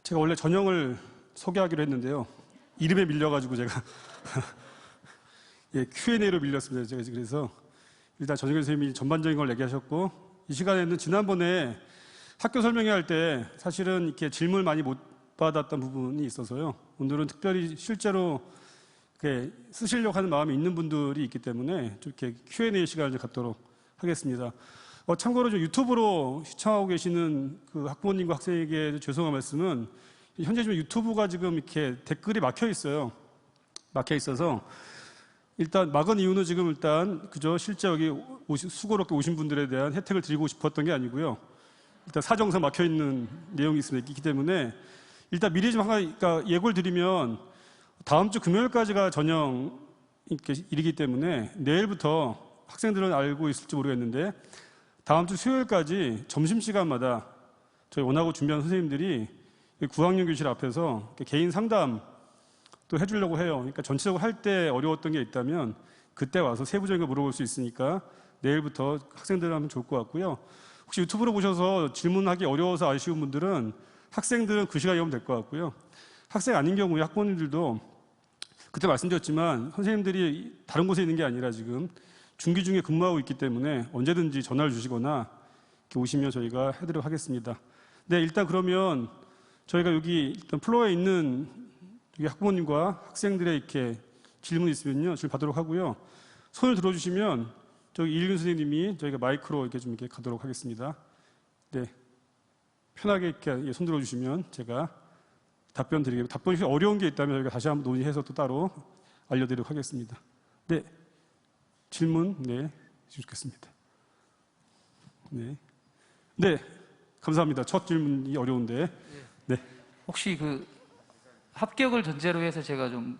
제가 원래 전형을 소개하기로 했는데요. 이름에 밀려가지고 제가 예, Q&A로 밀렸습니다. 제가 그래서 일단 전영길 선생님이 전반적인 걸 얘기하셨고, 이 시간에는 지난번에 학교 설명회 할 때 사실은 이렇게 질문을 많이 못 받았던 부분이 있어서요. 오늘은 특별히 실제로 이렇게 쓰시려고 하는 마음이 있는 분들이 있기 때문에 좀 이렇게 Q&A 시간을 좀 갖도록 하겠습니다. 참고로 좀 유튜브로 시청하고 계시는 그 학부모님과 학생에게 죄송한 말씀은, 현재 지금 유튜브가 지금 이렇게 댓글이 막혀 있어요. 막혀 있어서 일단 막은 이유는 지금 일단 그저 실제 여기 수고롭게 오신 분들에 대한 혜택을 드리고 싶었던 게 아니고요. 일단 사정상 막혀 있는 내용이 있기 때문에 일단 미리 좀 그러니까 예고를 드리면 다음 주 금요일까지가 전형 일이기 때문에 내일부터 학생들은 알고 있을지 모르겠는데 다음 주 수요일까지 점심시간마다 저희 원하고 준비한 선생님들이 9학년 교실 앞에서 개인 상담 또 해주려고 해요. 그러니까 전체적으로 할 때 어려웠던 게 있다면 그때 와서 세부적인 거 물어볼 수 있으니까 내일부터 학생들 하면 좋을 것 같고요. 혹시 유튜브로 보셔서 질문하기 어려워서 아쉬운 분들은 학생들은 그 시간에 오면 될 것 같고요. 학생 아닌 경우에 학부모님들도 그때 말씀드렸지만 선생님들이 다른 곳에 있는 게 아니라 지금 중기 중에 근무하고 있기 때문에 언제든지 전화를 주시거나 이렇게 오시면 저희가 해드리도록 하겠습니다. 네, 일단 그러면 저희가 여기 일단 플로어에 있는 학부모님과 학생들의 이렇게 질문 있으면요, 질문 받도록 하고요. 손을 들어주시면 저기 이일균 선생님이 저희가 마이크로 이렇게 좀 이렇게 가도록 하겠습니다. 네, 편하게 이렇게 손 들어주시면 제가 답변 드리겠고, 답변이 어려운 게 있다면 저희가 다시 한번 논의해서 또 따로 알려드리도록 하겠습니다. 네, 질문 네, 좋겠습니다. 네, 네, 감사합니다. 첫 질문이 어려운데, 네. 혹시 그 합격을 전제로 해서 제가 좀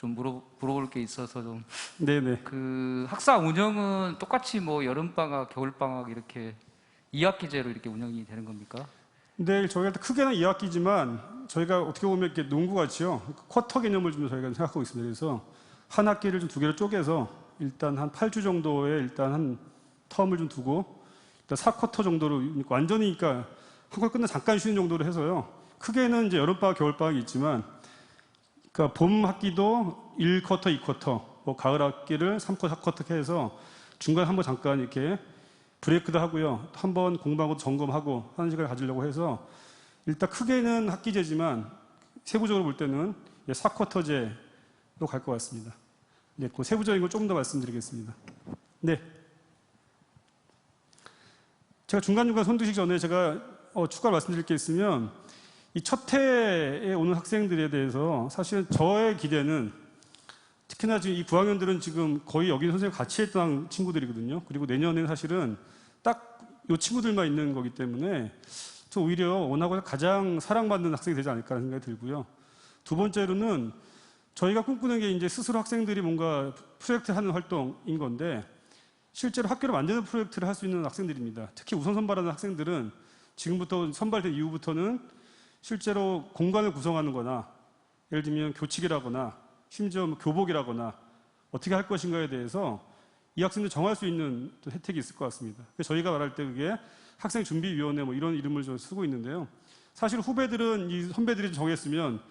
물어볼 게 있어서 좀. 네네. 그 학사 운영은 똑같이 뭐 여름방학, 겨울방학 이렇게 2학기제로 이렇게 운영이 되는 겁니까? 네, 저희가 크게는 2학기지만 저희가 어떻게 보면 이렇게 농구같이요. 쿼터 개념을 좀 저희가 생각하고 있습니다. 그래서 한 학기를 좀 두 개로 쪼개서 일단 한 8주 정도의 일단 한 텀을 좀 두고 일단 4쿼터 정도로 완전히 그러니까 한 걸 끝나 잠깐 쉬는 정도로 해서요. 크게는 이제 여름방학, 겨울방학이 있지만, 그러니까 봄 학기도 1쿼터, 2쿼터, 뭐 가을 학기를 3쿼터, 4쿼터 해서 중간에 한번 잠깐 이렇게 브레이크도 하고요. 한번 공부하고 점검하고 하는 시간을 가지려고 해서 일단 크게는 학기제지만 세부적으로 볼 때는 4쿼터제로 갈 것 같습니다. 네, 그 세부적인 걸 조금 더 말씀드리겠습니다. 네. 제가 중간중간 손 드시기 전에 제가 추가로 말씀드릴 게 있으면, 이 첫 해에 오는 학생들에 대해서 사실 저의 기대는, 특히나 지금 이 9학년들은 지금 거의 여기 선생님 같이 했던 친구들이거든요. 그리고 내년에는 사실은 딱 이 친구들만 있는 거기 때문에 저 오히려 원하고 가장 사랑받는 학생이 되지 않을까 하는 생각이 들고요. 두 번째로는 저희가 꿈꾸는 게 이제 스스로 학생들이 뭔가 프로젝트 하는 활동인 건데, 실제로 학교를 만드는 프로젝트를 할 수 있는 학생들입니다. 특히 우선 선발하는 학생들은 지금부터 선발된 이후부터는 실제로 공간을 구성하는 거나, 예를 들면 교칙이라거나 심지어 교복이라거나 어떻게 할 것인가에 대해서 이 학생들 정할 수 있는 또 혜택이 있을 것 같습니다. 그래서 저희가 말할 때 그게 학생준비위원회 뭐 이런 이름을 좀 쓰고 있는데요. 사실 후배들은 이 선배들이 정했으면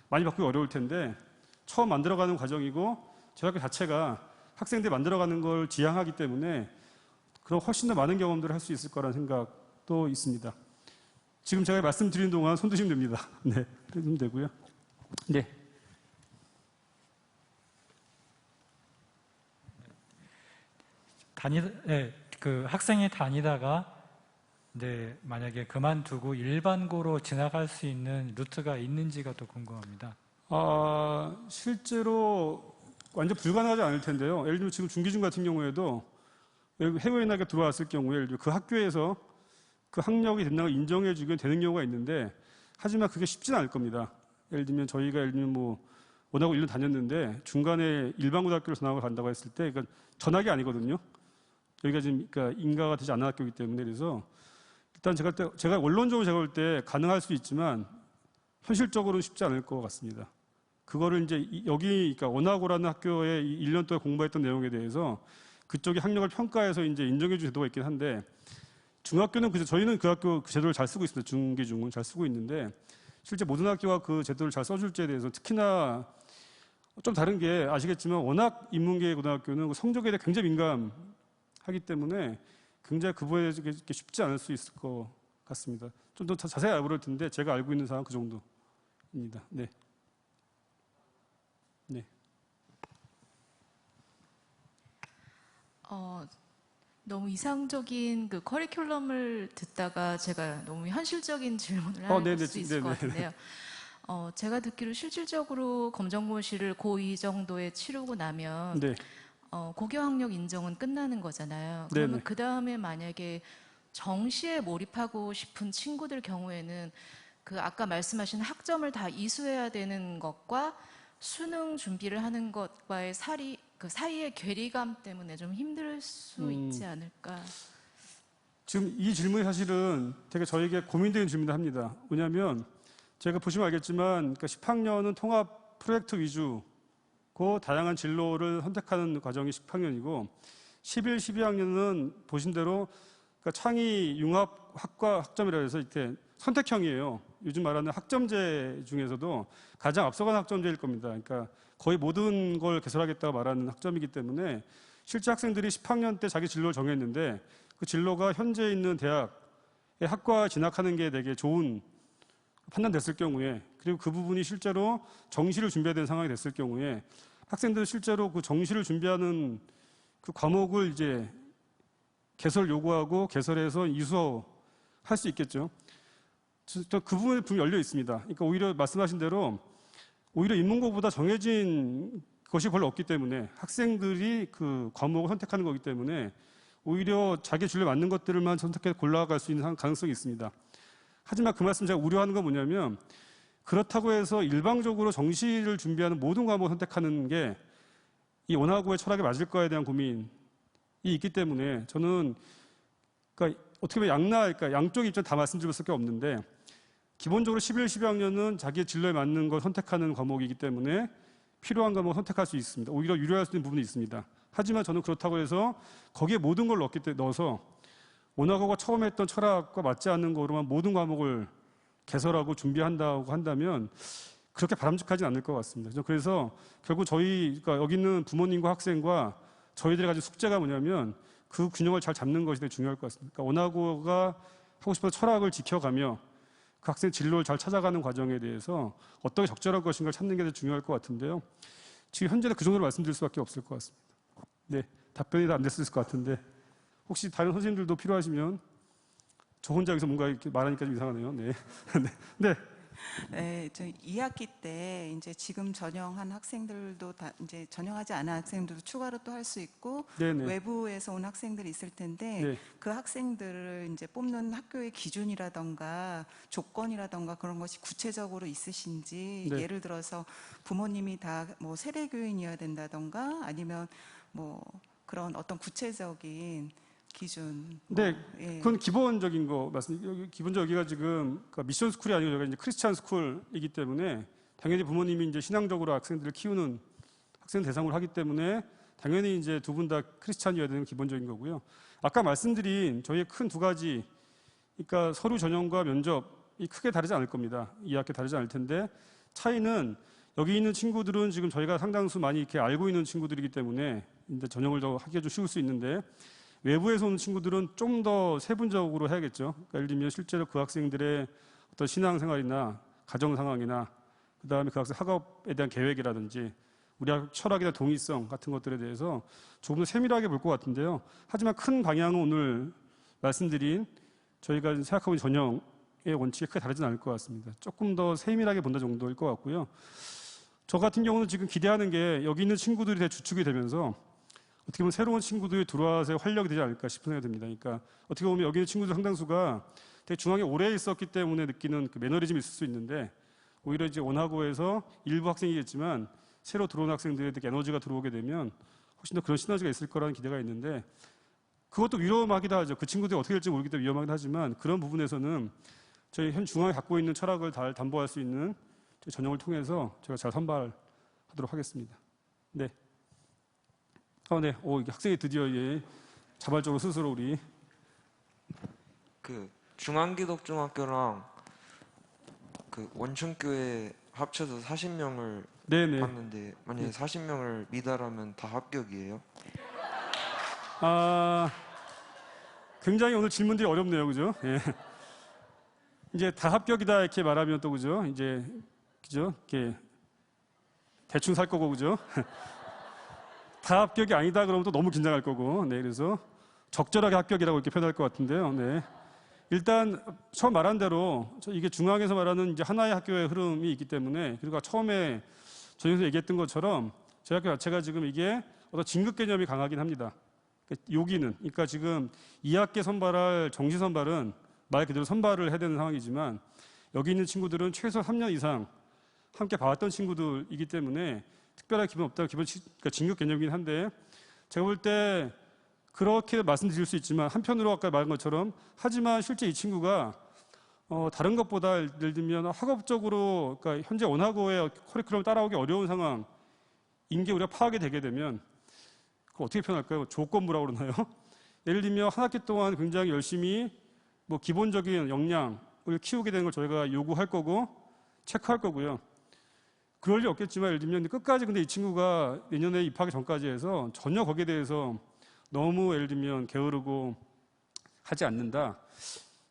많이 바꾸기 어려울 텐데 처음 만들어가는 과정이고 저희 학교 자체가 학생들이 만들어가는 걸 지향하기 때문에 그런 훨씬 더 많은 경험들을 할 수 있을 거라는 생각도 있습니다. 지금 제가 말씀드리는 동안 손 드시면 됩니다. 네, 그러면 되고요. 네. 그 학생이 다니다가 이제 만약에 그만두고 일반고로 지나갈 수 있는 루트가 있는지가 또 궁금합니다. 실제로 완전 불가능하지 않을 텐데요. 예를 들면 지금 중기준 같은 경우에도 해외에 나게 들어왔을 경우에 예를 들면 그 학교에서 그 학력이 된다고 인정해주면 되는 경우가 있는데, 하지만 그게 쉽지는 않을 겁니다. 예를 들면 저희가 예를 들면 뭐 원하고 1년 다녔는데 중간에 일반고등학교로 전학을 간다고 했을 때, 그러니까 전학이 아니거든요. 여기가 지금 그러니까 인가가 되지 않은 학교이기 때문에, 그래서 일단 제가 원론적으로 제가 볼 때 가능할 수 있지만 현실적으로는 쉽지 않을 것 같습니다. 그거를 이제 여기 그러니까 원하고라는 학교에 1년 동안 공부했던 내용에 대해서 그쪽이 학력을 평가해서 이제 인정해 줄 제도가 있긴 한데, 중학교는 저희는 그 학교 그 제도를 잘 쓰고 있습니다. 중기중은 잘 쓰고 있는데, 실제 모든 학교가 그 제도를 잘 써줄지에 대해서 특히나 좀 다른 게 아시겠지만 워낙 인문계 고등학교는 성적에 대해 굉장히 민감하기 때문에 굉장히 그 부분에 쉽지 않을 수 있을 것 같습니다. 좀 더 자세히 알아볼 텐데 제가 알고 있는 사항은 그 정도입니다. 네. 네. 너무 이상적인 그 커리큘럼을 듣다가 제가 너무 현실적인 질문을 할 수 있을 것 같은데요. 제가 듣기로 실질적으로 검정고시를 고2 정도에 치르고 나면 네. 고교학력 인정은 끝나는 거잖아요. 그러면 그 다음에 만약에 정시에 몰입하고 싶은 친구들 경우에는 그 아까 말씀하신 학점을 다 이수해야 되는 것과 수능 준비를 하는 것과의 그 사이의 괴리감 때문에 좀 힘들 수 있지 않을까. 지금 이 질문이 사실은 되게 저에게 고민되는 질문을 합니다. 왜냐하면 제가 보시면 알겠지만 그러니까 10학년은 통합 프로젝트 위주고 다양한 진로를 선택하는 과정이 10학년이고 11, 12학년은 보신 대로 그러니까 창의 융합 학과 학점이라 해서 이렇게 선택형이에요. 요즘 말하는 학점제 중에서도 가장 앞서간 학점제일 겁니다. 그러니까 거의 모든 걸 개설하겠다고 말하는 학점이기 때문에 실제 학생들이 10학년 때 자기 진로를 정했는데 그 진로가 현재 있는 대학의 학과에 진학하는 게 되게 좋은 판단됐을 경우에 그리고 그 부분이 실제로 정시를 준비해야 되는 상황이 됐을 경우에 학생들은 실제로 그 정시를 준비하는 그 과목을 이제 개설 요구하고 개설해서 이수할 수 있겠죠. 그 부분에 분명히 열려 있습니다. 그러니까 오히려 말씀하신 대로 오히려 인문고보다 정해진 것이 별로 없기 때문에 학생들이 그 과목을 선택하는 거기 때문에 오히려 자기 진로에 맞는 것들만 선택해서 골라갈 수 있는 가능성이 있습니다. 하지만 그 말씀 제가 우려하는 건 뭐냐면 그렇다고 해서 일방적으로 정시를 준비하는 모든 과목을 선택하는 게 이 원하고의 철학에 맞을 거에 대한 고민이 있기 때문에 저는 그러니까 어떻게 보면 그러니까 양쪽 입장 다 말씀드릴 수밖에 없는데 기본적으로 11, 12학년은 자기의 진로에 맞는 걸 선택하는 과목이기 때문에 필요한 과목을 선택할 수 있습니다. 오히려 유리할 수 있는 부분이 있습니다. 하지만 저는 그렇다고 해서 거기에 모든 걸 넣어서 원하고가 처음 했던 철학과 맞지 않는 거로만 모든 과목을 개설하고 준비한다고 한다면 그렇게 바람직하진 않을 것 같습니다. 그래서 결국 그러니까 여기 있는 부모님과 학생과 저희들이 가진 숙제가 뭐냐면 그 균형을 잘 잡는 것이 되게 중요할 것 같습니다. 그러니까 원하고가 하고 싶은 철학을 지켜가며 그 학생 진로를 잘 찾아가는 과정에 대해서 어떻게 적절한 것인가를 찾는 게 더 중요할 것 같은데요. 지금 현재는 그 정도로 말씀드릴 수밖에 없을 것 같습니다. 네, 답변이 다 안 됐을 것 같은데 혹시 다른 선생님들도 필요하시면 저 혼자 여기서 뭔가 이렇게 말하니까 좀 이상하네요. 네, 네. 네, 저 2학기 때 이제 지금 전형한 학생들도 다 이제 전형하지 않은 학생들도 추가로 또 할 수 있고 네네. 외부에서 온 학생들이 있을 텐데 네. 그 학생들을 이제 뽑는 학교의 기준이라던가 조건이라던가 그런 것이 구체적으로 있으신지 네. 예를 들어서 부모님이 다 뭐 세례교인이어야 된다던가 아니면 뭐 그런 어떤 구체적인 기준. 네, 예. 그건 기본적인 거 맞습니다. 기본적으로 여기가 지금 그러니까 미션 스쿨이 아니고 여기가 이제 크리스찬 스쿨이기 때문에 당연히 부모님이 이제 신앙적으로 학생들을 키우는 학생 대상으로 하기 때문에 당연히 이제 두 분 다 크리스찬이어야 되는 기본적인 거고요. 아까 말씀드린 저희의 큰 두 가지, 그러니까 서류 전형과 면접이 크게 다르지 않을 겁니다. 2학기 다르지 않을 텐데 차이는 여기 있는 친구들은 지금 저희가 상당수 많이 이렇게 알고 있는 친구들이기 때문에 이제 전형을 더 하기가 좀 쉬울 수 있는데. 외부에서 오는 친구들은 좀 더 세분적으로 해야겠죠. 그러니까 예를 들면 실제로 그 학생들의 어떤 신앙생활이나 가정 상황이나 그 다음에 그 학생 학업에 대한 계획이라든지 우리 학 철학이나 동의성 같은 것들에 대해서 조금 더 세밀하게 볼 것 같은데요. 하지만 큰 방향은 오늘 말씀드린 저희가 생각하고 있는 전형의 원칙이 크게 다르진 않을 것 같습니다. 조금 더 세밀하게 본다 정도일 것 같고요. 저 같은 경우는 지금 기대하는 게 여기 있는 친구들이 대 주축이 되면서 어떻게 보면 새로운 친구들이 들어와서 활력이 되지 않을까 싶은 생각이 듭니다. 그러니까 어떻게 보면 여기 있는 친구들 상당수가 되게 중앙에 오래 있었기 때문에 느끼는 그 매너리즘이 있을 수 있는데 오히려 이제 원하고에서 일부 학생이겠지만 새로 들어온 학생들에 되게 에너지가 들어오게 되면 훨씬 더 그런 시너지가 있을 거라는 기대가 있는데 그것도 위험하기도 하죠. 그 친구들이 어떻게 될지 모르기 때문에 위험하긴 하지만 그런 부분에서는 저희 현 중앙에 갖고 있는 철학을 잘 담보할 수 있는 전형을 통해서 제가 잘 선발하도록 하겠습니다. 네. 네. 이게 학생이 드디어 자발적으로 스스로 우리 그 중앙기독중학교랑 그 원천교회 합쳐서 40명을 네네. 봤는데 만약에 40명을 미달하면 다 합격이에요? 아, 굉장히 오늘 질문들이 어렵네요, 그죠? 예. 이제 다 합격이다 이렇게 말하면 또 그죠? 이제 그죠? 이렇게 대충 살 거고 그죠? 다 합격이 아니다 그러면 또 너무 긴장할 거고, 네, 그래서 적절하게 합격이라고 이렇게 표현할 것 같은데요, 네. 일단 처음 말한 대로 이게 중앙에서 말하는 이제 하나의 학교의 흐름이 있기 때문에, 그리고 처음에 저희에서 얘기했던 것처럼 저희 학교 자체가 지금 이게 어떤 진급 개념이 강하긴 합니다. 여기는 그러니까 지금 2학기 선발할 정시 선발은 말 그대로 선발을 해야 되는 상황이지만 여기 있는 친구들은 최소 3년 이상 함께 봐왔던 친구들이기 때문에 특별한 기분 없다. 그러니까 진급 개념이긴 한데 제가 볼 때 그렇게 말씀드릴 수 있지만 한편으로 아까 말한 것처럼 하지만 실제 이 친구가 다른 것보다 예를 들면 학업적으로 그러니까 현재 원하고의 커리큘럼을 따라오기 어려운 상황인 게 우리가 파악이 되게 되면 그걸 어떻게 표현할까요? 조건부라고 그러나요? 예를 들면 한 학기 동안 굉장히 열심히 뭐 기본적인 역량을 키우게 되는 걸 저희가 요구할 거고 체크할 거고요. 그럴 리 없겠지만 예를 들면 끝까지 근데 이 친구가 내년에 입학하기 전까지 해서 전혀 거기에 대해서 너무 예를 들면 게으르고 하지 않는다.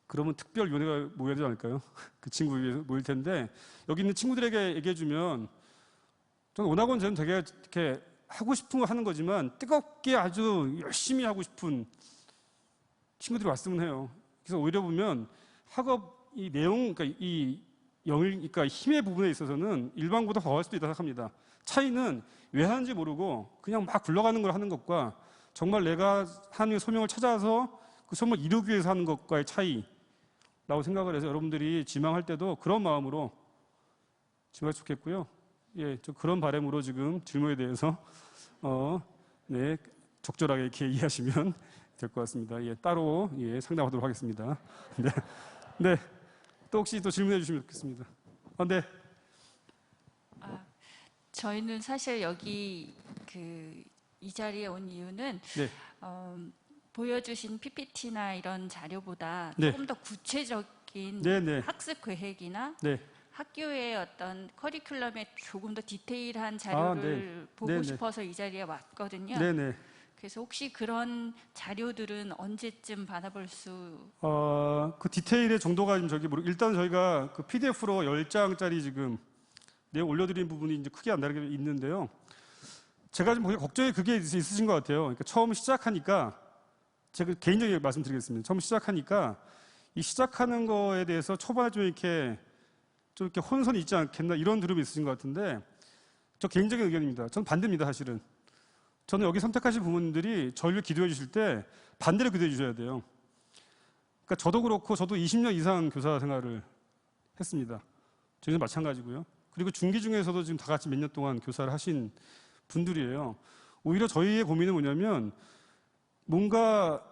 그러면 특별위원회가 모여야 되지 않을까요? 그 친구 위해서 모일 텐데 여기 있는 친구들에게 얘기해주면 저는 원학원 되게 이렇게 하고 싶은 거 하는 거지만 뜨겁게 아주 열심히 하고 싶은 친구들이 왔으면 해요. 그래서 오히려 보면 학업 이 내용, 그러니까 이 그러니까 힘의 부분에 있어서는 일반고보다 더 할 수도 있다고 생각합니다. 차이는 왜 하는지 모르고 그냥 막 굴러가는 걸 하는 것과 정말 내가 하나님의 소명을 찾아서 그 소명을 이루기 위해서 하는 것과의 차이라고 생각을 해서 여러분들이 지망할 때도 그런 마음으로 지망할 수 좋겠고요. 예, 저 그런 바람으로 지금 질문에 대해서 네, 적절하게 이렇게 이해하시면 될 것 같습니다. 예, 따로 예, 상담하도록 하겠습니다. 네, 네, 또 혹시 또 질문해 주시면 좋겠습니다. 네. 저희는 사실 여기 이 자리에 온 이유는 네. 보여주신 PPT나 이런 자료보다 네. 조금 더 구체적인 네, 네. 학습 계획이나 네. 학교의 어떤 커리큘럼에 조금 더 디테일한 자료를 네. 보고 네, 네. 싶어서 이 자리에 왔거든요. 네네. 그래서 혹시 그런 자료들은 언제쯤 받아볼 수? 그 디테일의 정도가 좀 일단 저희가 그 PDF로 10장짜리 지금 내용 올려드린 부분이 이제 크게 안 다르게 있는데요. 제가 좀 걱정이 그게 있으신 것 같아요. 그러니까 처음 시작하니까 제가 개인적인 말씀드리겠습니다. 처음 시작하니까 이 시작하는 거에 대해서 초반에 좀 이렇게 혼선이 있지 않겠나 이런 두려움이 있으신 것 같은데 저 개인적인 의견입니다. 저는 반대입니다, 사실은. 저는 여기 선택하신 부모님들이 저희를 기도해 주실 때 반대로 기도해 주셔야 돼요. 그러니까 저도 그렇고 저도 20년 이상 교사 생활을 했습니다. 저희는 마찬가지고요. 그리고 중기 중에서도 지금 다 같이 몇 년 동안 교사를 하신 분들이에요. 오히려 저희의 고민은 뭐냐면 뭔가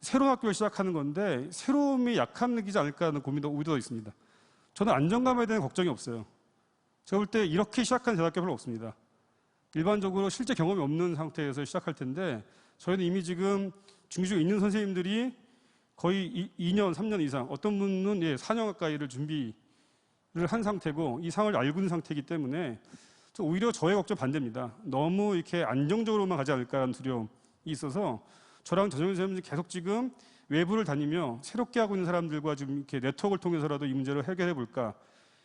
새로운 학교를 시작하는 건데 새로움이 약함이지 않을까 하는 고민도 오히려 더 있습니다. 저는 안정감에 대한 걱정이 없어요. 제가 볼 때 이렇게 시작하는 대학교 별로 없습니다. 일반적으로 실제 경험이 없는 상태에서 시작할 텐데 저희는 이미 지금 중기 중에 있는 선생님들이 거의 2년, 3년 이상 어떤 분은 4년 가까이를 준비를 한 상태고 이 상을 알고 있는 상태이기 때문에 오히려 저의 걱정 반대입니다. 너무 이렇게 안정적으로만 가지 않을까라는 두려움이 있어서 저랑 전영훈 선생님은 계속 지금 외부를 다니며 새롭게 하고 있는 사람들과 지금 이렇게 네트워크를 통해서라도 이 문제를 해결해 볼까.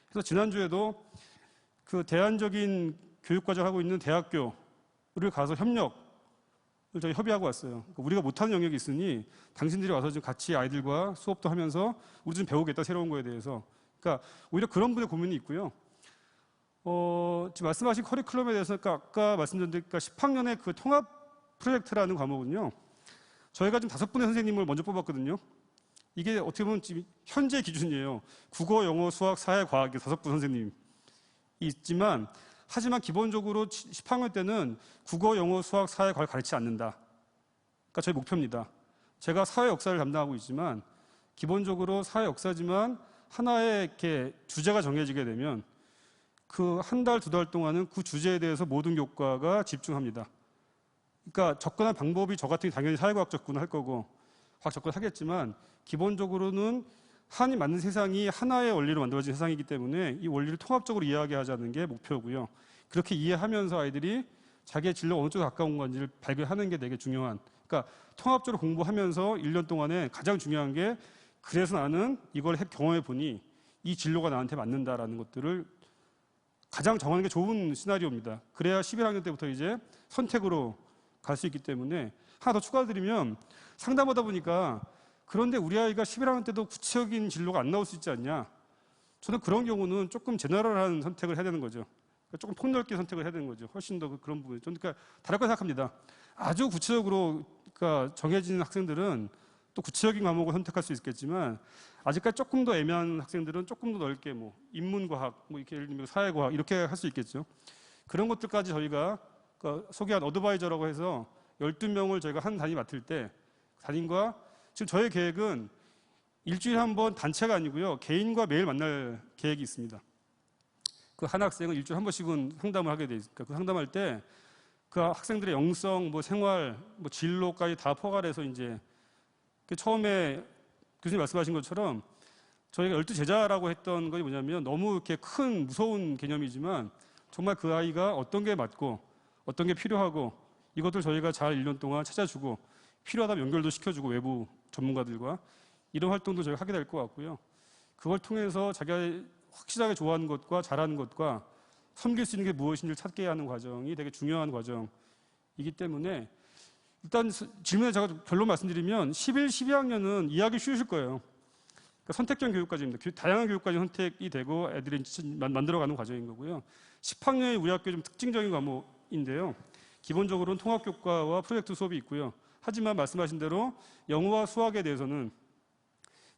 그래서 지난주에도 그 대안적인 교육과정 하고 있는 대학교를 가서 협력을 저희 협의하고 왔어요. 그러니까 우리가 못하는 영역이 있으니 당신들이 와서 지금 같이 아이들과 수업도 하면서 우리 좀 배우겠다, 새로운 거에 대해서. 그러니까 오히려 그런 분의 고민이 있고요. 지금 말씀하신 커리큘럼에 대해서 아까 말씀드린 10학년의 그 통합 프로젝트라는 과목은요. 저희가 지금 5분의 선생님을 먼저 뽑았거든요. 이게 어떻게 보면 지금 현재 기준이에요. 국어, 영어, 수학, 사회, 과학 5분 선생님이 있지만 하지만 기본적으로 10학년 때는 국어, 영어, 수학, 사회, 과학 가르치지 않는다. 그러니까 저희 목표입니다. 제가 사회 역사를 담당하고 있지만 기본적으로 사회 역사지만 하나의 이렇게 주제가 정해지게 되면 그 한 달, 2달 동안은 그 주제에 대해서 모든 교과가 집중합니다. 그러니까 접근한 방법이 저 같은 경우 당연히 사회과학 접근을 할 거고 과학 접근을 하겠지만 기본적으로는 한이 맞는 세상이 하나의 원리로 만들어진 세상이기 때문에 이 원리를 통합적으로 이해하게 하자는 게 목표고요. 그렇게 이해하면서 아이들이 자기의 진로가 어느 쪽에 가까운 건지를 발견하는 게 되게 중요한, 그러니까 통합적으로 공부하면서 1년 동안에 가장 중요한 게 그래서 나는 이걸 경험해 보니 이 진로가 나한테 맞는다라는 것들을 가장 정하는 게 좋은 시나리오입니다. 그래야 11학년 때부터 이제 선택으로 갈 수 있기 때문에 하나 더 추가드리면 상담하다 보니까 그런데 우리 아이가 11학년 때도 구체적인 진로가 안 나올 수 있지 않냐. 저는 그런 경우는 조금 제너럴한 선택을 해야 되는 거죠. 그러니까 조금 폭넓게 선택을 해야 되는 거죠. 훨씬 더 그런 부분. 저는 그러니까 다르게 생각합니다. 아주 구체적으로 그러니까 정해진 학생들은 또 구체적인 과목을 선택할 수 있겠지만 아직까지 조금 더 애매한 학생들은 조금 더 넓게 뭐 인문과학, 뭐 이렇게 예를 들면 사회과학 이렇게 할 수 있겠죠. 그런 것들까지 저희가 그러니까 소개한 어드바이저라고 해서 12명을 저희가 한 단위 맡을 때 담임과 지금 저의 계획은 일주일에 한 번 단체가 아니고요. 개인과 매일 만날 계획이 있습니다. 그 한 학생은 일주일에 한 번씩은 상담을 하게 돼 있으니까 그 상담할 때 그 학생들의 영성, 뭐 생활, 뭐 진로까지 다 포괄해서 이제 처음에 교수님 말씀하신 것처럼 저희가 12제자라고 했던 것이 뭐냐면 너무 이렇게 큰 무서운 개념이지만 정말 그 아이가 어떤 게 맞고 어떤 게 필요하고 이것들 저희가 잘 1년 동안 찾아주고 필요하다면 연결도 시켜주고 외부 전문가들과 이런 활동도 저희가 하게 될 것 같고요. 그걸 통해서 자기가 확실하게 좋아하는 것과 잘하는 것과 섬길 수 있는 게 무엇인지를 찾게 하는 과정이 되게 중요한 과정이기 때문에 일단 질문에 제가 결론 말씀드리면 11, 12학년은 이해하기 쉬우실 거예요. 그러니까 선택형 교육과정입니다. 다양한 교육과정 선택이 되고 애들이 만들어가는 과정인 거고요. 10학년의 우리 학교의 좀 특징적인 과목인데요. 기본적으로는 통합교과와 프로젝트 수업이 있고요. 하지만 말씀하신 대로 영어와 수학에 대해서는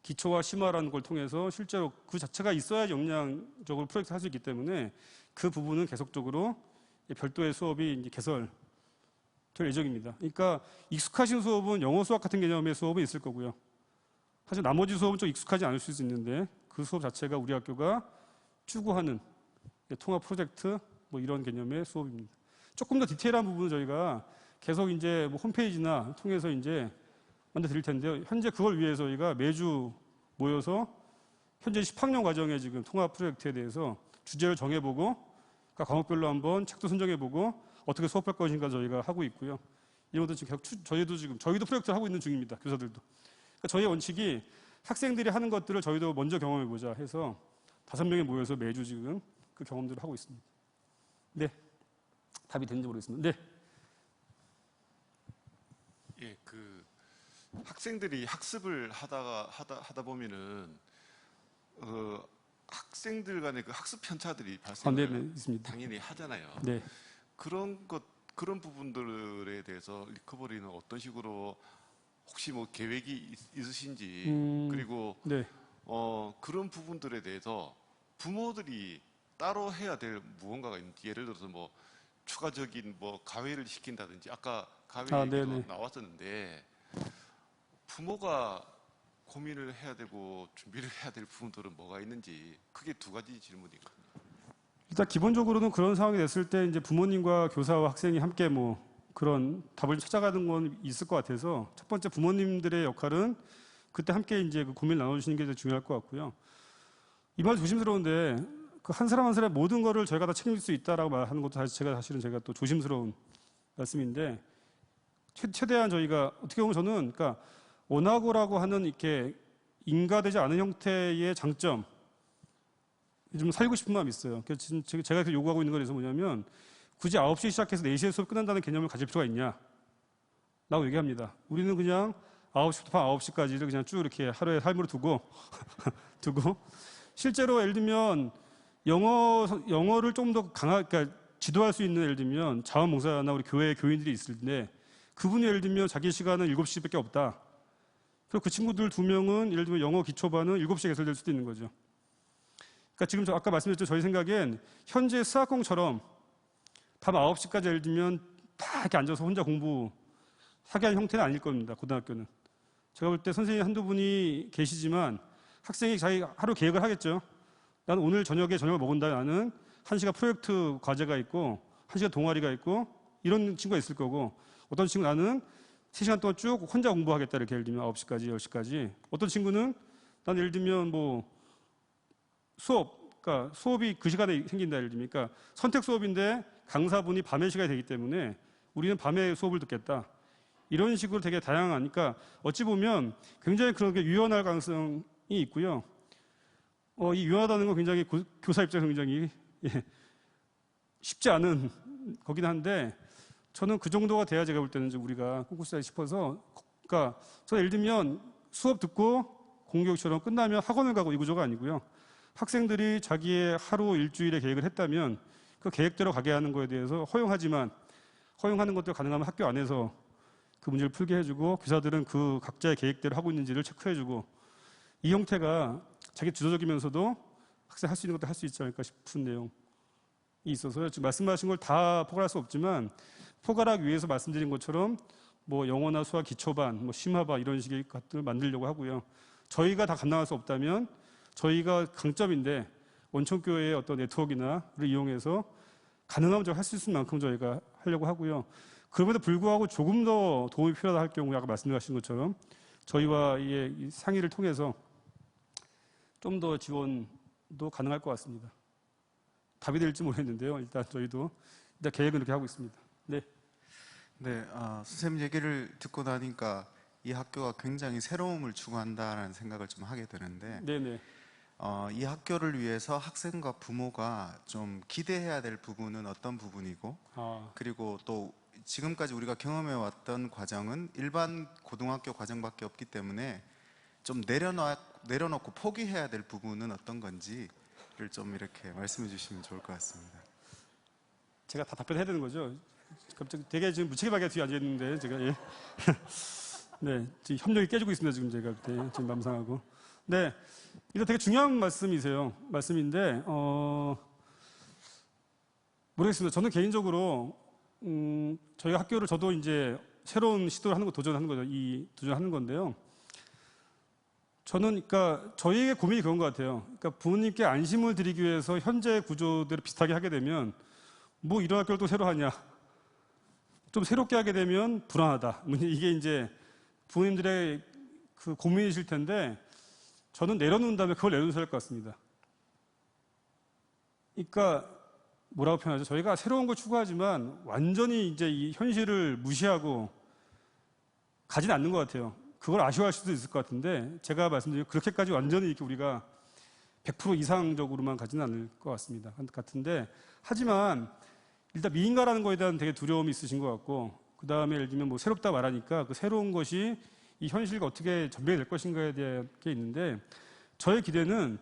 기초와 심화라는 걸 통해서 실제로 그 자체가 있어야 역량적으로 프로젝트 할 수 있기 때문에 그 부분은 계속적으로 별도의 수업이 이제 개설될 예정입니다. 그러니까 익숙하신 수업은 영어 수학 같은 개념의 수업은 있을 거고요. 사실 나머지 수업은 좀 익숙하지 않을 수 있는데 그 수업 자체가 우리 학교가 추구하는 통합 프로젝트 뭐 이런 개념의 수업입니다. 조금 더 디테일한 부분은 저희가 계속 이제 뭐 홈페이지나 통해서 이제 만들어 드릴 텐데요. 현재 그걸 위해서 저희가 매주 모여서 현재 10학년 과정의 지금 통합 프로젝트에 대해서 주제를 정해보고 그러니까 과목별로 한번 책도 선정해보고 어떻게 수업할 것인가 저희가 하고 있고요. 이런 것도 지금 저희도 프로젝트를 하고 있는 중입니다. 교사들도. 그러니까 저희 원칙이 학생들이 하는 것들을 저희도 먼저 경험해보자 해서 5명이 모여서 매주 지금 그 경험들을 하고 있습니다. 네. 답이 됐는지 모르겠습니다. 네. 예, 학생들이 학습을 하다 보면은 학생들 간의 그 학습 편차들이 발생을 있습니다. 당연히 하잖아요. 네. 그런 부분들에 대해서 리커버리는 어떤 식으로 혹시 뭐 계획이 있으신지 그리고 네. 그런 부분들에 대해서 부모들이 따로 해야 될 무언가가 있는지 예를 들어서 뭐 추가적인 뭐 가회를 시킨다든지 아까 가회 얘기도 나왔었는데 부모가 고민을 해야 되고 준비를 해야 될 부분들은 뭐가 있는지 크게 2가지 질문이거든요. 일단 기본적으로는 그런 상황이 됐을 때 이제 부모님과 교사와 학생이 함께 뭐 그런 답을 찾아가는 건 있을 것 같아서 첫 번째 부모님들의 역할은 그때 함께 이제 그 고민을 나눠주시는 게 중요할 것 같고요. 이 말 조심스러운데 그 한 사람 한 사람 모든 거를 저희가 다 책임질 수 있다라고 말하는 것도 사실은 제가 또 조심스러운 말씀인데 최대한 저희가 어떻게 보면 저는 그러니까 원하고라고 하는 이렇게 인가되지 않은 형태의 장점 좀 살고 싶은 마음이 있어요. 그래서 제가 요구하고 있는 거에서 뭐냐면 굳이 9시에 시작해서 4시에 수업 끝난다는 개념을 가질 필요가 있냐 라고 얘기합니다. 우리는 그냥 9시부터 밤 9시까지를 그냥 쭉 이렇게 하루의 삶으로 두고 실제로 예를 들면 영어를 좀 더 그러니까 지도할 수 있는 예를 들면 자원봉사나 우리 교회 교인들이 있을 텐데 그분이 예를 들면 자기 시간은 7시밖에 없다. 그리고 그 친구들 2명은 예를 들면 영어 기초반은 7시에 개설될 수도 있는 거죠. 그러니까 지금 아까 말씀드렸죠. 저희 생각엔 현재 수학공처럼 밤 9시까지 예를 들면 다 이렇게 앉아서 혼자 공부하게 하는 형태는 아닐 겁니다. 고등학교는. 제가 볼 때 선생님 한두 분이 계시지만 학생이 자기 하루 계획을 하겠죠. 나는 오늘 저녁에 저녁을 먹은다. 나는 1시간 프로젝트 과제가 있고 1시간 동아리가 있고 이런 친구가 있을 거고 어떤 친구 나는 3시간 동안 쭉 혼자 공부하겠다. 이렇게 예를 들면 9시까지 10시까지 어떤 친구는 난 예를 들면 뭐 그러니까 수업이 그 시간에 생긴다 예를 들면, 그러니까 선택 수업인데 강사분이 밤에 시간이 되기 때문에 우리는 밤에 수업을 듣겠다. 이런 식으로 되게 다양하니까 어찌 보면 굉장히 그런 게 유연할 가능성이 있고요. 이 유연하다는 건 굉장히 교사 입장에서 굉장히 쉽지 않은 거긴 한데 저는 그 정도가 돼야 제가 볼 때는 우리가 꼼꼼하다 싶어서, 그러니까 저는 예를 들면 수업 듣고 공교육처럼 끝나면 학원을 가고 이 구조가 아니고요. 학생들이 자기의 하루 일주일의 계획을 했다면 그 계획대로 가게 하는 거에 대해서 허용하는 것도 가능하면 학교 안에서 그 문제를 풀게 해주고 교사들은 그 각자의 계획대로 하고 있는지를 체크해주고, 이 형태가 자기 주도적이면서도 학생 할 수 있는 것도 할 수 있지 않을까 싶은 내용이 있어서요. 지금 말씀하신 걸 다 포괄할 수 없지만 포괄하기 위해서 말씀드린 것처럼 뭐 영어나 수학 기초반, 뭐 심화반 이런 식의 것들을 만들려고 하고요. 저희가 다 감당할 수 없다면 저희가 강점인데 원천교회의 어떤 네트워크를 이용해서 가능하면 할 수 있을 만큼 저희가 하려고 하고요. 그럼에도 불구하고 조금 더 도움이 필요하다 할 경우에 아까 말씀하신 것처럼 저희와의 상의를 통해서 좀 더 지원도 가능할 것 같습니다. 답이 될지 모르겠는데요. 일단 저희도 일단 계획은 이렇게 하고 있습니다. 네. 네, 선생님 얘기를 듣고 나니까 이 학교가 굉장히 새로움을 추구한다라는 생각을 좀 하게 되는데, 네네. 이 학교를 위해서 학생과 부모가 좀 기대해야 될 부분은 어떤 부분이고, 그리고 또 지금까지 우리가 경험해 왔던 과정은 일반 고등학교 과정밖에 없기 때문에 좀 내려놓고 포기해야 될 부분은 어떤 건지를 좀 이렇게 말씀해 주시면 좋을 것 같습니다. 제가 다 답변해야 되는 거죠? 갑자기 되게 지금 무책임하게 뒤에 앉아 있는데 제가 네, 지금 협력이 깨지고 있습니다. 지금 제가 지금 남상하고. 네, 이거 되게 중요한 말씀인데 모르겠습니다. 저는 개인적으로 저희 학교를 저도 이제 새로운 시도를 하는 거 도전하는 거죠. 도전하는 건데요. 저는 그러니까 저희의 고민이 그런 것 같아요. 그러니까 부모님께 안심을 드리기 위해서 현재 구조대로 비슷하게 하게 되면 뭐 이런 학교를 또 새로 하냐? 좀 새롭게 하게 되면 불안하다. 이게 이제 부모님들의 그 고민이실 텐데 저는 내려놓은 다음에 그걸 내려놓으셔야 할 것 같습니다. 그러니까 뭐라고 표현하죠? 저희가 새로운 걸 추구하지만 완전히 이제 이 현실을 무시하고 가진 않는 것 같아요. 그걸 아쉬워할 수도 있을 것 같은데 제가 말씀드린 그렇게까지 완전히 이렇게 우리가 100% 이상적으로만 가지는 않을 것 같은데 하지만 일단 미인가라는 거에 대한 되게 두려움이 있으신 것 같고, 그 다음에 예를 들면 뭐 새롭다 말하니까 그 새로운 것이 이 현실과 어떻게 전개될 것인가에 대한 게 있는데, 저의 기대는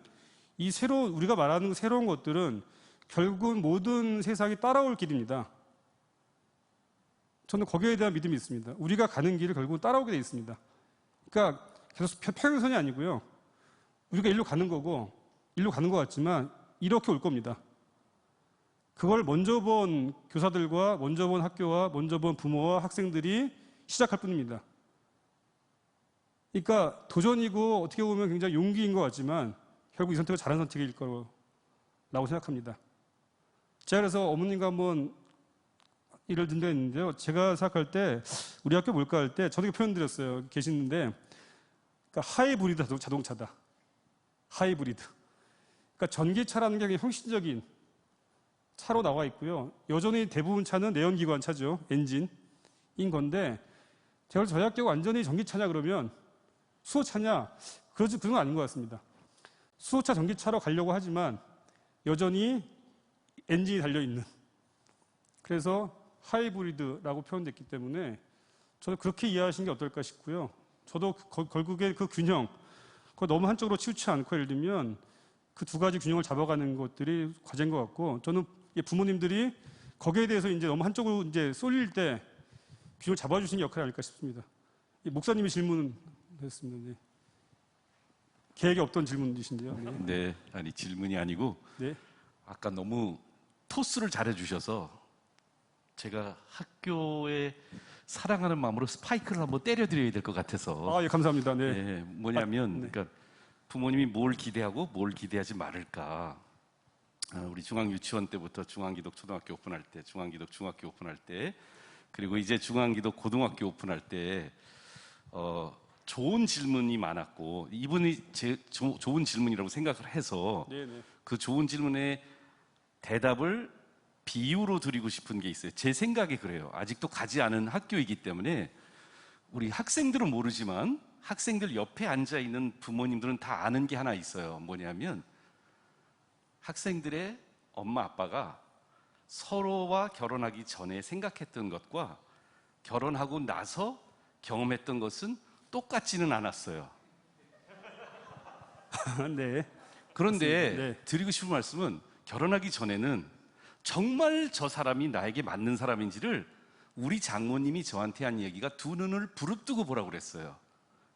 우리가 말하는 새로운 것들은 결국은 모든 세상이 따라올 길입니다. 저는 거기에 대한 믿음이 있습니다. 우리가 가는 길을 결국은 따라오게 돼 있습니다. 그러니까 계속 평행선이 아니고요. 우리가 일로 가는 거고, 일로 가는 것 같지만 이렇게 올 겁니다. 그걸 먼저 본 교사들과 먼저 본 학교와 먼저 본 부모와 학생들이 시작할 뿐입니다. 그러니까 도전이고 어떻게 보면 굉장히 용기인 것 같지만 결국 이 선택은 잘한 선택일 거라고 생각합니다. 제가 그래서 어머님과 한번 일을 든 데 있는데요. 제가 생각할 때 우리 학교 뭘까 할 때 저도 표현 드렸어요. 계시는데 그러니까 하이브리드 자동차다. 하이브리드. 그러니까 전기차라는 게 혁신적인 차로 나와 있고요. 여전히 대부분 차는 내연기관 차죠. 엔진인 건데 저희 학교가 완전히 전기차냐 그러면 수소차냐? 그런 건 아닌 것 같습니다. 수소차 전기차로 가려고 하지만 여전히 엔진이 달려있는, 그래서 하이브리드라고 표현됐기 때문에 저는 그렇게 이해하시는 게 어떨까 싶고요. 저도 결국에 그 균형, 그거 너무 한쪽으로 치우치 않고 예를 들면 그 두 가지 균형을 잡아가는 것들이 과제인 것 같고, 저는 부모님들이 거기에 대해서 이제 너무 한쪽으로 이제 쏠릴 때 균형을 잡아주시는 역할이 아닐까 싶습니다. 목사님이 질문했습니다. 네. 계획이 없던 질문이신데요. 네. 네, 아니 질문이 아니고 네. 아까 너무 토스를 잘해주셔서 제가 학교에 사랑하는 마음으로 스파이크를 한번 때려드려야 될 것 같아서. 예, 감사합니다. 네. 네, 뭐냐면 네. 그러니까 부모님이 뭘 기대하고 뭘 기대하지 말을까. 우리 중앙유치원 때부터 중앙기독 초등학교 오픈할 때, 중앙기독 중학교 오픈할 때, 그리고 이제 중앙기독 고등학교 오픈할 때 좋은 질문이 많았고 이분이 좋은 질문이라고 생각을 해서 그 좋은 질문에 대답을 비유로 드리고 싶은 게 있어요. 제 생각이 그래요. 아직도 가지 않은 학교이기 때문에 우리 학생들은 모르지만 학생들 옆에 앉아 있는 부모님들은 다 아는 게 하나 있어요. 뭐냐면 학생들의 엄마 아빠가 서로와 결혼하기 전에 생각했던 것과 결혼하고 나서 경험했던 것은 똑같지는 않았어요. 네. 그런데 네. 드리고 싶은 말씀은 결혼하기 전에는 정말 저 사람이 나에게 맞는 사람인지를 우리 장모님이 저한테 한 얘기가 두 눈을 부릅뜨고 보라고 그랬어요.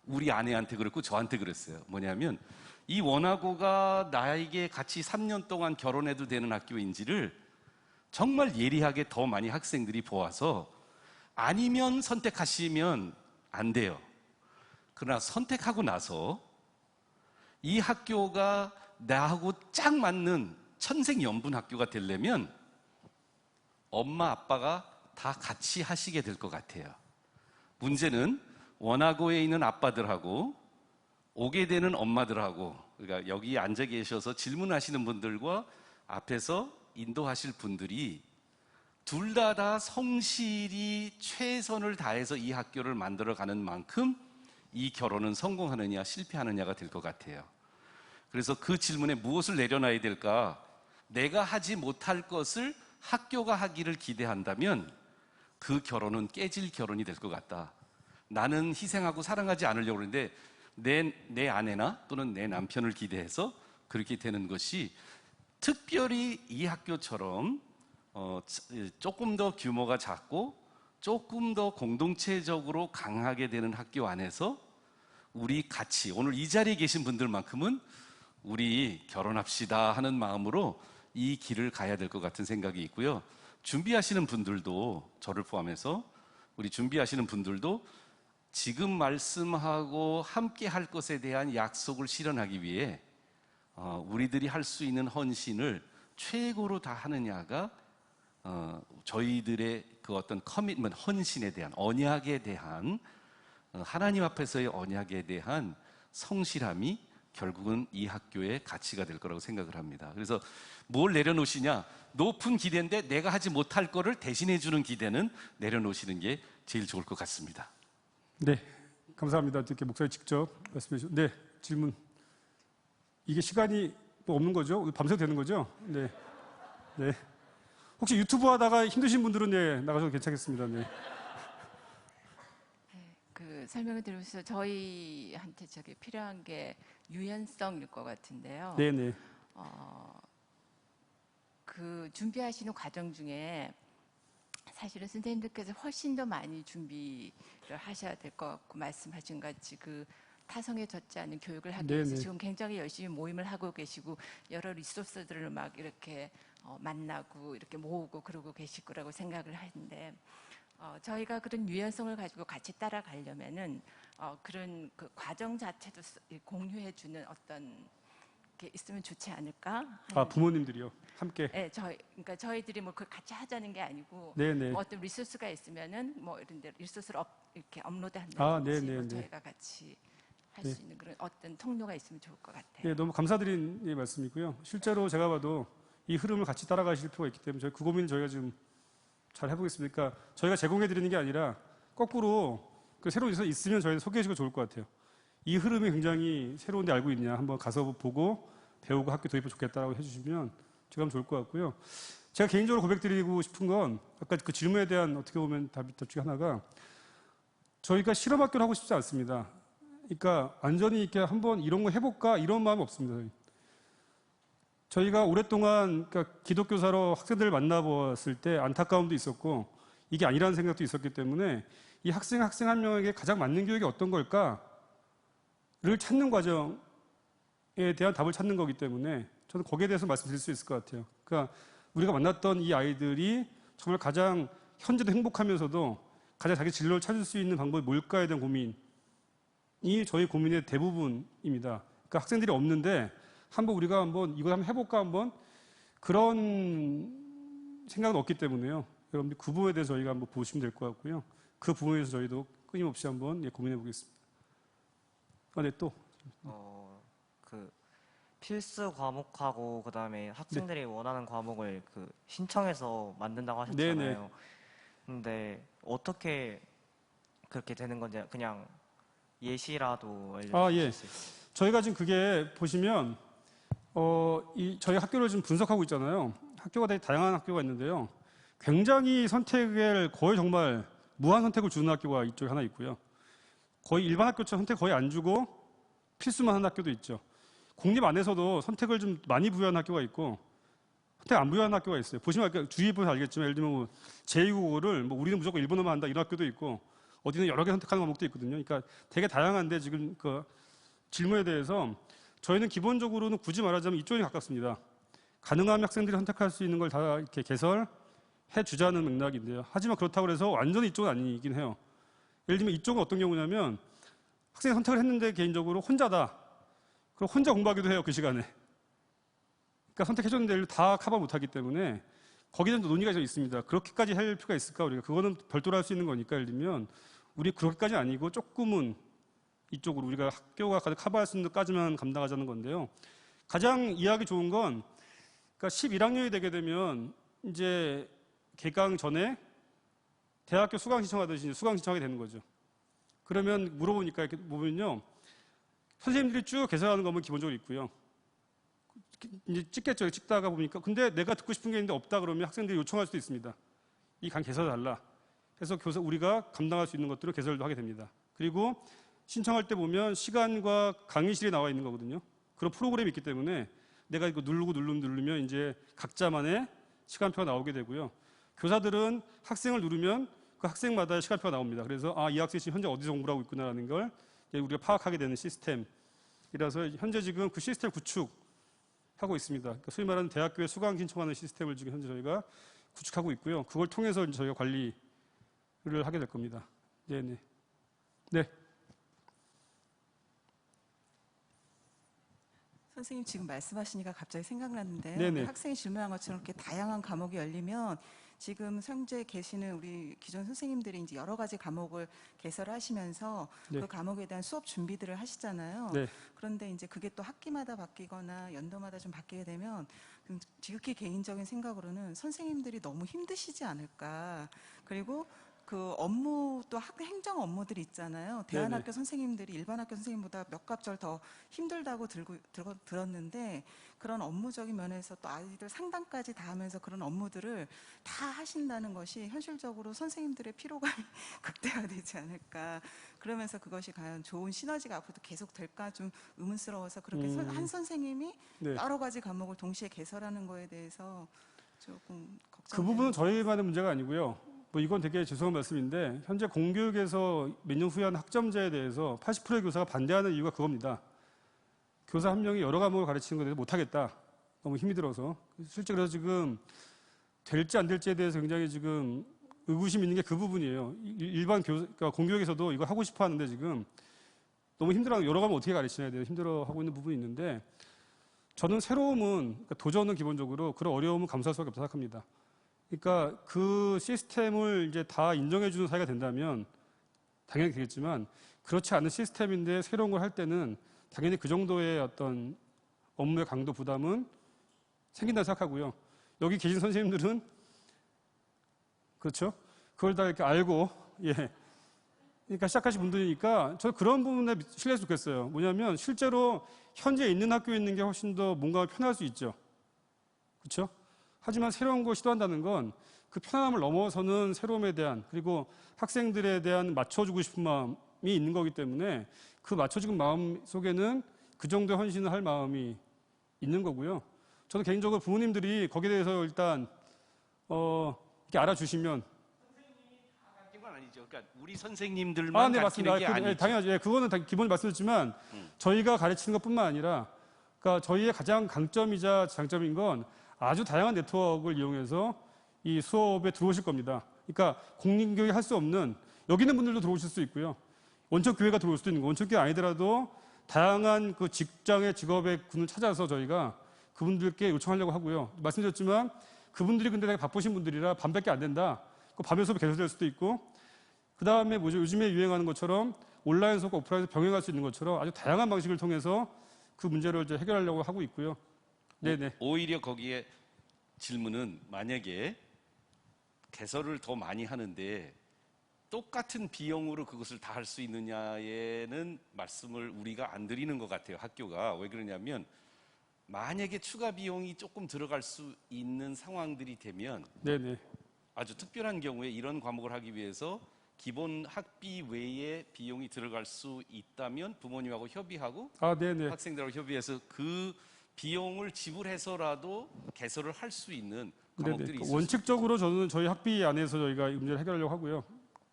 우리 아내한테 그랬고 저한테 그랬어요. 뭐냐면 이 원하고가 나에게 같이 3년 동안 결혼해도 되는 학교인지를 정말 예리하게 더 많이 학생들이 보아서 아니면 선택하시면 안 돼요. 그러나 선택하고 나서 이 학교가 나하고 짝 맞는 천생연분 학교가 되려면 엄마 아빠가 다 같이 하시게 될 것 같아요. 문제는 원하고에 있는 아빠들하고 오게 되는 엄마들하고, 그러니까 여기 앉아 계셔서 질문하시는 분들과 앞에서 인도하실 분들이 둘 다 성실히 최선을 다해서 이 학교를 만들어가는 만큼 이 결혼은 성공하느냐 실패하느냐가 될 것 같아요. 그래서 그 질문에 무엇을 내려놔야 될까? 내가 하지 못할 것을 학교가 하기를 기대한다면 그 결혼은 깨질 결혼이 될 것 같다. 나는 희생하고 사랑하지 않으려고 하는데 내 아내나 또는 내 남편을 기대해서 그렇게 되는 것이, 특별히 이 학교처럼 조금 더 규모가 작고 조금 더 공동체적으로 강하게 되는 학교 안에서 우리 같이 오늘 이 자리에 계신 분들만큼은 우리 결혼합시다 하는 마음으로 이 길을 가야 될 것 같은 생각이 있고요. 준비하시는 분들도, 저를 포함해서 우리 준비하시는 분들도 지금 말씀하고 함께 할 것에 대한 약속을 실현하기 위해 우리들이 할 수 있는 헌신을 최고로 다 하느냐가 저희들의 그 어떤 커밋먼트, 헌신에 대한, 언약에 대한, 하나님 앞에서의 언약에 대한 성실함이 결국은 이 학교의 가치가 될 거라고 생각을 합니다. 그래서 뭘 내려놓으시냐? 높은 기대인데 내가 하지 못할 거를 대신해 주는 기대는 내려놓으시는 게 제일 좋을 것 같습니다. 네, 감사합니다. 이렇게 목사님 직접 말씀해 주시고. 네, 질문. 이게 시간이 뭐 없는 거죠? 밤새도 되는 거죠? 네. 네. 혹시 유튜브 하다가 힘드신 분들은 네, 나가셔도 괜찮겠습니다. 네. 그 설명을 들으면서 저희한테 저게 필요한 게 유연성일 것 같은데요. 네네. 그 준비하시는 과정 중에 사실은 선생님들께서 훨씬 더 많이 준비를 하셔야 될 것 같고, 말씀하신 같이 그 타성에 젖지 않은 교육을 하기 위해서 지금 굉장히 열심히 모임을 하고 계시고 여러 리소스들을 막 이렇게 만나고 이렇게 모으고 그러고 계실 거라고 생각을 하는데, 저희가 그런 유연성을 가지고 같이 따라가려면은 그런 그 과정 자체도 공유해 주는 어떤 게 있으면 좋지 않을까? 부모님들이요, 함께. 네, 그러니까 저희들이 뭐 그걸 같이 하자는 게 아니고, 뭐 어떤 리소스가 있으면은 뭐 이런 데 리소스를 이렇게 업로드한다든지 뭐 저희가 같이 할 수 있는 그런 어떤 통로가 있으면 좋을 것 같아요. 네, 너무 감사드린 말씀이고요. 실제로 제가 봐도 이 흐름을 같이 따라가실 필요가 있기 때문에 그 고민을 저희가 지금 잘 해보겠습니다. 그러니까 저희가 제공해 드리는 게 아니라 거꾸로 그 새로운 리소스 있으면 저희는 소개해 주시고 좋을 것 같아요. 이 흐름이 굉장히 새로운데 알고 있냐, 한번 가서 보고 배우고 학교 도입해 좋겠다라고 해주시면 제가 하면 좋을 것 같고요. 제가 개인적으로 고백드리고 싶은 건 아까 그 질문에 대한 어떻게 보면 답 중에 하나가, 저희가 실험학교를 하고 싶지 않습니다. 그러니까 완전히 이렇게 한번 이런 거 해볼까 이런 마음이 없습니다. 저희가 오랫동안 그러니까 기독교사로 학생들을 만나보았을 때 안타까움도 있었고 이게 아니라는 생각도 있었기 때문에 이 학생 한 명에게 가장 맞는 교육이 어떤 걸까를 찾는 과정에 대한 답을 찾는 거기 때문에 저는 거기에 대해서 말씀드릴 수 있을 것 같아요. 그러니까 우리가 만났던 이 아이들이 정말 가장 현재도 행복하면서도 가장 자기 진로를 찾을 수 있는 방법이 뭘까에 대한 고민이 저희 고민의 대부분입니다. 그러니까 학생들이 없는데 우리가 이거 한번 해볼까 그런 생각은 없기 때문에요. 여러분들 그 부분에 대해서 저희가 한번 보시면 될 것 같고요. 그 부분에서 저희도 끊임없이 한번 고민해 보겠습니다. 네, 또. 그 필수 과목하고 그다음에 학생들이 원하는 과목을 그 신청해서 만든다고 하셨잖아요. 네네. 근데 어떻게 그렇게 되는 건지 그냥 예시라도 예. 알려주실 수 있어요? 저희가 지금 그게 보시면 저희 학교를 지금 분석하고 있잖아요. 학교가 되게 다양한 학교가 있는데요. 굉장히 선택을 거의 정말 무한 선택을 주는 학교가 이쪽에 하나 있고요. 거의 일반 학교처럼 선택 거의 안 주고 필수만 하는 학교도 있죠. 공립 안에서도 선택을 좀 많이 부여하는 학교가 있고 선택 안 부여하는 학교가 있어요. 보시면 주위에 보면 알겠지만 예를 들면 뭐 제2국어를 뭐 우리는 무조건 일본어만 한다 이런 학교도 있고 어디는 여러 개 선택하는 과목도 있거든요. 그러니까 되게 다양한데 지금 그 질문에 대해서 저희는 기본적으로는 굳이 말하자면 이쪽이 가깝습니다. 가능한 학생들이 선택할 수 있는 걸 다 이렇게 개설해 주자는 맥락인데요. 하지만 그렇다고 해서 완전히 이쪽은 아니긴 해요. 예를 들면 이쪽은 어떤 경우냐면 학생이 선택을 했는데 개인적으로 혼자다. 그럼 혼자 공부하기도 해요, 그 시간에. 그러니까 선택해줬는데 다 커버 못하기 때문에 거기는 또 논의가 좀 있습니다. 그렇게까지 할 필요가 있을까? 우리가 그거는 별도로 할 수 있는 거니까 예를 들면 우리 그렇게까지 아니고 조금은 이쪽으로 우리가 학교가 커버할 수 있는 것까지만 감당하자는 건데요. 가장 이해하기 좋은 건 그러니까 11학년이 되게 되면 이제 개강 전에 대학교 수강 신청하듯이 수강 신청하게 되는 거죠. 그러면 물어보니까 이렇게 보면요. 선생님들이 쭉 개설하는 거면 기본적으로 있고요. 이제 찍겠죠. 찍다가 보니까. 근데 내가 듣고 싶은 게 있는데 없다 그러면 학생들이 요청할 수도 있습니다. 이 강 개설 달라. 그래서 우리가 감당할 수 있는 것들을 개설도 하게 됩니다. 그리고 신청할 때 보면 시간과 강의실에 나와 있는 거거든요. 그런 프로그램이 있기 때문에 내가 이거 누르면 이제 각자만의 시간표가 나오게 되고요. 교사들은 학생을 누르면 그 학생마다 시간표가 나옵니다. 그래서 이 학생이 지금 현재 어디서 공부를 하고 있구나라는 걸 우리가 파악하게 되는 시스템이라서 현재 지금 그 시스템 구축하고 있습니다. 그러니까 소위 말하는 대학교에 수강 신청하는 시스템을 지금 현재 저희가 구축하고 있고요. 그걸 통해서 이제 저희가 관리를 하게 될 겁니다. 네네. 네. 선생님 지금 말씀하시니까 갑자기 생각났는데요. 네네. 학생이 질문한 것처럼 이렇게 다양한 과목이 열리면 지금 현재 계시는 우리 기존 선생님들이 이제 여러 가지 과목을 개설하시면서 네. 그 과목에 대한 수업 준비들을 하시잖아요. 네. 그런데 이제 그게 또 학기마다 바뀌거나 연도마다 좀 바뀌게 되면 지극히 개인적인 생각으로는 선생님들이 너무 힘드시지 않을까. 그리고 그 업무 또 행정 업무들이 있잖아요. 대안학교 선생님들이 일반 학교 선생님보다 몇 갑절 더 힘들다고 들었는데 그런 업무적인 면에서 또 아이들 상담까지 다 하면서 그런 업무들을 다 하신다는 것이 현실적으로 선생님들의 피로감이 극대화되지 않을까. 그러면서 그것이 과연 좋은 시너지가 앞으로도 계속 될까 좀 의문스러워서 그렇게 한 선생님이 여러 가지 과목을 동시에 개설하는 거에 대해서 조금 걱정. 그 부분은 저희만의 문제가 아니고요. 뭐 이건 되게 죄송한 말씀인데 현재 공교육에서 몇 년 후에 한 학점제에 대해서 80%의 교사가 반대하는 이유가 그겁니다. 교사 한 명이 여러 과목을 가르치는 것에 대해서 못하겠다. 너무 힘이 들어서. 실제 그래서 지금 될지 안 될지에 대해서 굉장히 지금 의구심이 있는 게 그 부분이에요. 일반 그러니까 공교육에서도 이거 하고 싶어 하는데 지금 너무 힘들어하는 여러 과목 어떻게 가르치냐에 대해서 힘들어하고 있는 부분이 있는데 저는 새로움은 그러니까 도전은 기본적으로 그런 어려움은 감수할 수밖에 없다고 생각합니다. 그러니까 그 시스템을 이제 다 인정해주는 사회가 된다면 당연히 되겠지만 그렇지 않은 시스템인데 새로운 걸 할 때는 당연히 그 정도의 어떤 업무의 강도 부담은 생긴다고 생각하고요. 여기 계신 선생님들은 그렇죠? 그걸 다 이렇게 알고 그러니까 시작하신 분들이니까 저 그런 부분에 신뢰했으면 좋겠어요. 뭐냐면 실제로 현재 있는 학교에 있는 게 훨씬 더 뭔가 편할 수 있죠. 그렇죠? 하지만 새로운 걸 시도한다는 건 그 편안함을 넘어서는 새로움에 대한 그리고 학생들에 대한 맞춰주고 싶은 마음이 있는 거기 때문에 그 맞춰주는 마음 속에는 그 정도의 헌신을 할 마음이 있는 거고요. 저는 개인적으로 부모님들이 거기에 대해서 일단 이렇게 알아주시면 선생님이 다 가르친 건 아니죠. 그러니까 우리 선생님들만 네, 가르치는 맞습니다. 게 아니죠. 당연하죠. 그거는 기본에 말씀드렸지만 저희가 가르치는 것뿐만 아니라 그러니까 저희의 가장 강점이자 장점인 건 아주 다양한 네트워크를 이용해서 이 수업에 들어오실 겁니다. 그러니까 공립교육이 할 수 없는 여기 있는 분들도 들어오실 수 있고요. 원천교회가 들어올 수도 있는 거. 원천교회 아니더라도 다양한 그 직장의 직업의 군을 찾아서 저희가 그분들께 요청하려고 하고요. 말씀드렸지만 그분들이 근데 되게 바쁘신 분들이라 밤밖에 안 된다. 그 밤에 수업이 개설될 수도 있고 그 다음에 뭐죠? 요즘에 유행하는 것처럼 온라인 수업과 오프라인에서 병행할 수 있는 것처럼 아주 다양한 방식을 통해서 그 문제를 이제 해결하려고 하고 있고요. 네네. 오히려 거기에 질문은 만약에 개설을 더 많이 하는데 똑같은 비용으로 그것을 다 할 수 있느냐에는 말씀을 우리가 안 드리는 것 같아요. 학교가. 왜 그러냐면 만약에 추가 비용이 조금 들어갈 수 있는 상황들이 되면 네네. 아주 특별한 경우에 이런 과목을 하기 위해서 기본 학비 외에 비용이 들어갈 수 있다면 부모님하고 협의하고 네네. 학생들하고 협의해서 그 비용을 지불해서라도 개설을 할 수 있는 과목들이 있습니다. 원칙적으로 저는 저희 학비 안에서 저희가 이 문제를 해결하려고 하고요.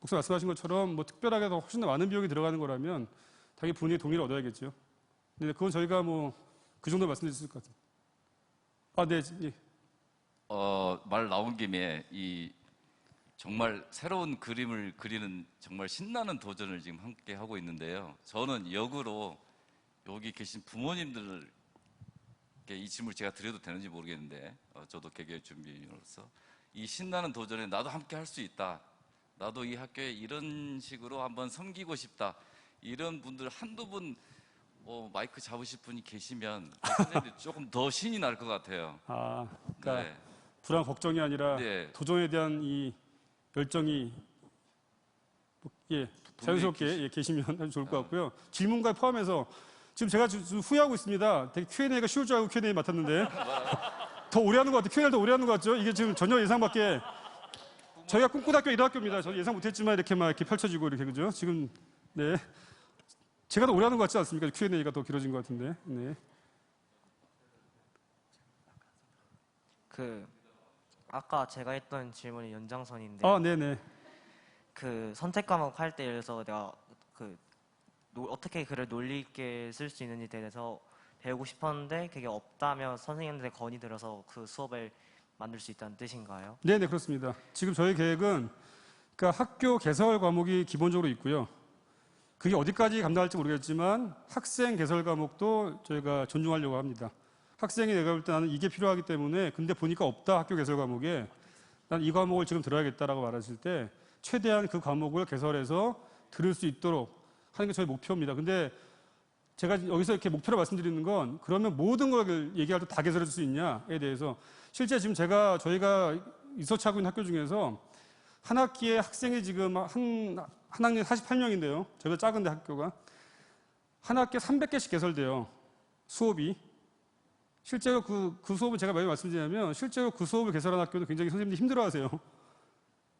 목사 말씀하신 것처럼 뭐 특별하게 더 훨씬 더 많은 비용이 들어가는 거라면 당연히 부모님의 동의를 얻어야겠죠. 근데 그건 저희가 뭐 그 정도 말씀드릴 수 있을 것 같아요. 네. 예. 말 나온 김에 이 정말 새로운 그림을 그리는 정말 신나는 도전을 지금 함께 하고 있는데요. 저는 역으로 여기 계신 부모님들께 이 질문을 제가 드려도 되는지 모르겠는데 저도 개교 준비인으로서 이 신나는 도전에 나도 함께 할 수 있다. 나도 이 학교에 이런 식으로 한번 섬기고 싶다. 이런 분들 한두 분 마이크 잡으실 분이 계시면 선생님들 조금 더 신이 날 것 같아요. 그러니까 네. 불안 걱정이 아니라 네. 도전에 대한 이 열정이 자연스럽게 계시면 아주 좋을 것 같고요. 질문까지 포함해서 지금 제가 좀 후회하고 있습니다. 되게 Q&A가 쉬울 줄 알고 Q&A 맡았는데 더 오래 하는 것 같아요. Q&A를 더 오래 하는 것 같죠? 이게 지금 전혀 예상 밖에 저희가 꿈꾸다학교 이대학교입니다. 저 예상 못했지만 이렇게 막 이렇게 펼쳐지고 이렇게 그죠? 지금 네 제가 더 오래 하는 것 같지 않습니까? Q&A가 더 길어진 것 같은데. 네. 아까 제가 했던 질문이 연장선인데. 네네. 선택 과목 할 때 예를 들어서 내가 어떻게 글을 논리 있게 쓸 수 있는지 대해서 배우고 싶었는데 그게 없다면 선생님들의 건의 들어서 그 수업을 만들 수 있다는 뜻인가요? 네네 그렇습니다. 지금 저희 계획은 그러니까 학교 개설 과목이 기본적으로 있고요. 그게 어디까지 감당할지 모르겠지만 학생 개설 과목도 저희가 존중하려고 합니다. 학생이 내가 볼 때 나는 이게 필요하기 때문에 근데 보니까 없다 학교 개설 과목에 난 이 과목을 지금 들어야겠다라고 말했을 때 최대한 그 과목을 개설해서 들을 수 있도록 하는 게 저희 목표입니다. 근데 제가 여기서 이렇게 목표를 말씀드리는 건 그러면 모든 걸 얘기할 때 다 개설해 줄 수 있냐에 대해서 실제 지금 저희가 리서치하고 있는 학교 중에서 한 학기에 학생이 지금 한 학년 48명인데요. 저희가 작은데 학교가 한 학기에 300개씩 개설돼요. 수업이. 실제로 그 수업은 제가 왜 말씀드리냐면 실제로 그 수업을 개설한 학교도 굉장히 선생님들이 힘들어하세요.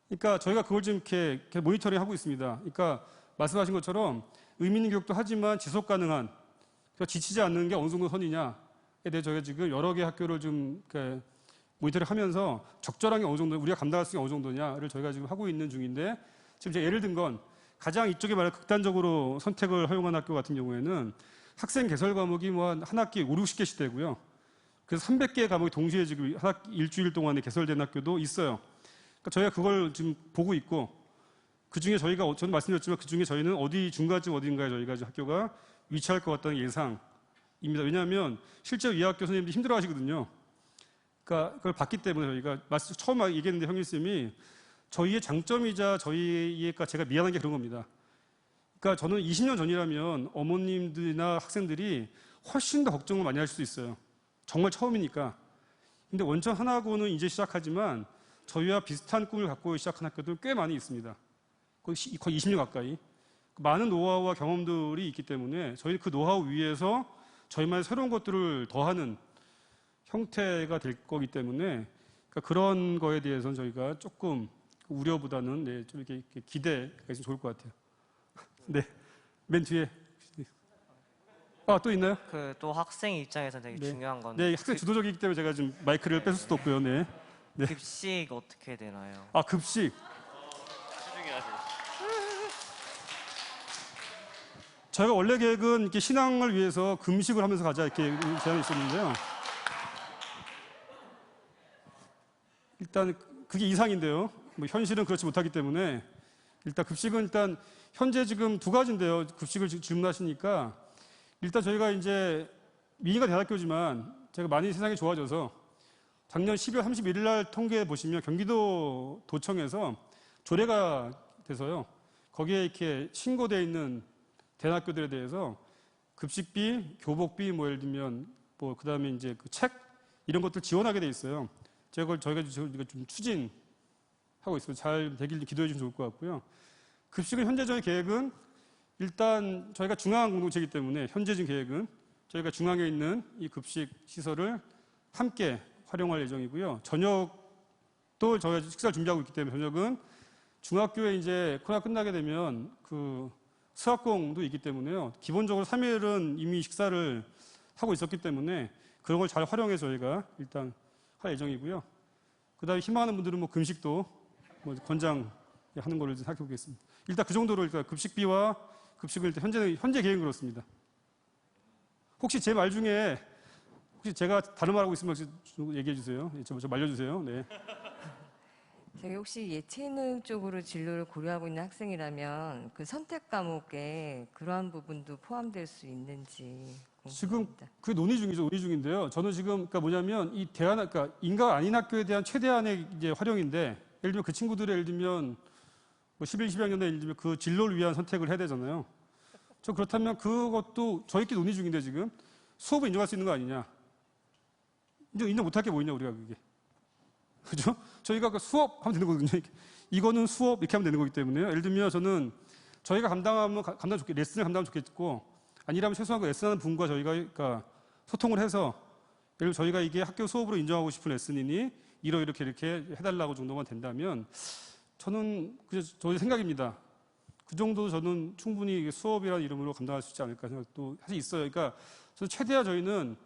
그러니까 저희가 그걸 지금 이렇게 모니터링 하고 있습니다. 그러니까 말씀하신 것처럼 의미 있는 교육도 하지만 지속 가능한 그러니까 지치지 않는 게 어느 정도 선이냐에 대해 저희가 지금 여러 개 학교를 좀 모니터링 하면서 적절한 게 어느 정도 우리가 감당할 수 있는 게 어느 정도냐를 저희가 지금 하고 있는 중인데 지금 제가 예를 든 건 가장 이쪽에 말해 극단적으로 선택을 허용한 학교 같은 경우에는 학생 개설 과목이 뭐 한 학기에 5, 60개씩 되고요. 그래서 300개의 과목이 동시에 지금 한 학기 일주일 동안에 개설된 학교도 있어요. 그러니까 저희가 그걸 지금 보고 있고 그 중에 저희가 저는 말씀드렸지만 그 중에 저희는 어디 중간쯤 어딘가에 저희가 학교가 위치할 것 같다는 예상입니다. 왜냐하면 실제로 이 학교 선생님들이 힘들어하시거든요. 그러니까 그걸 봤기 때문에 저희가 처음 얘기했는데 형님쌤이 저희의 장점이자 저희가 제가 미안한 게 그런 겁니다. 그러니까 저는 20년 전이라면 어머님들이나 학생들이 훨씬 더 걱정을 많이 할 수도 있어요. 정말 처음이니까. 근데 원천 하나고는 이제 시작하지만 저희와 비슷한 꿈을 갖고 시작한 학교들 꽤 많이 있습니다. 거의 20년 가까이. 많은 노하우와 경험들이 있기 때문에 저희는 그 노하우 위에서 저희만의 새로운 것들을 더하는 형태가 될 거기 때문에 그러니까 그런 거에 대해서는 저희가 조금 우려보다는 좀 이렇게 기대가 있으면 좋을 것 같아요. 네, 맨 뒤에. 또 있나요? 또 학생 입장에서 되게 중요한 건. 네, 학생 주도적이기 때문에 제가 좀 마이크를 뺏을 수도 없고요. 네. 급식 어떻게 되나요? 급식. 저희가 원래 계획은 이렇게 신앙을 위해서 금식을 하면서 가자 이렇게 제안이 있었는데요. 일단 그게 이상인데요. 뭐 현실은 그렇지 못하기 때문에 일단 급식은 일단 현재 지금 두 가지인데요. 급식을 질문하시니까 일단 저희가 이제 민의가 대학교지만 제가 많이 세상이 좋아져서 작년 12월 31일 날 통계 보시면 경기도 도청에서 조례가 돼서요. 거기에 이렇게 신고되어 있는 대안학교들에 대해서 급식비, 교복비, 뭐 예를 들면 뭐 그다음에 이제 그 책 이런 것들 지원하게 돼 있어요. 저희가 좀 추진하고 있습니다. 잘 되길 기도해 주시면 좋을 것 같고요. 급식은 현재 저희 계획은 일단 저희가 중앙 공동체이기 때문에 현재적인 계획은 저희가 중앙에 있는 이 급식 시설을 함께 활용할 예정이고요. 저녁도 저희가 식사를 준비하고 있기 때문에 저녁은 중학교에 이제 코로나 끝나게 되면 그 수학공도 있기 때문에요. 기본적으로 3일은 이미 식사를 하고 있었기 때문에 그런 걸 잘 활용해서 저희가 일단 할 예정이고요. 그 다음에 희망하는 분들은 뭐 금식도 뭐 권장하는 걸로 생각해 보겠습니다. 일단 그 정도로 일단 급식비와 급식은 일단 현재 계획은 그렇습니다. 혹시 제 말 중에 혹시 제가 다른 말하고 있으면 얘기해 주세요. 저 말려주세요. 네. 저기 혹시 예체능 쪽으로 진로를 고려하고 있는 학생이라면 그 선택 과목에 그러한 부분도 포함될 수 있는지 궁금합니다. 지금 그 논의 중인데요. 저는 지금 그러니까 뭐냐면 이 그러니까 인가가 아닌 학교에 대한 최대한의 이제 활용인데 예를 들면 그 친구들의 예를 들면 뭐 11, 12학년에 예를 들면 그 진로를 위한 선택을 해야 되잖아요. 저 그렇다면 그것도 저희끼리 논의 중인데 지금 수업을 인정할 수 있는 거 아니냐? 인정 못할 게 뭐 있냐 우리가 그게. 그죠? 저희가 그 수업 하면 되는 거거든요. 이거는 수업 이렇게 하면 되는 거기 때문에요. 예를 들면 저는 저희가 레슨을 감당하면 좋겠고 아니라면 최소한 그 레슨하는 분과 저희가 그러니까 소통을 해서 예를 들어 저희가 이게 학교 수업으로 인정하고 싶은 레슨이니 이렇게 해달라고 정도만 된다면 저는 저희 생각입니다. 그 정도 저는 충분히 수업이라는 이름으로 감당할 수 있지 않을까 생각도 사실 있어요. 그러니까 최대한 저희는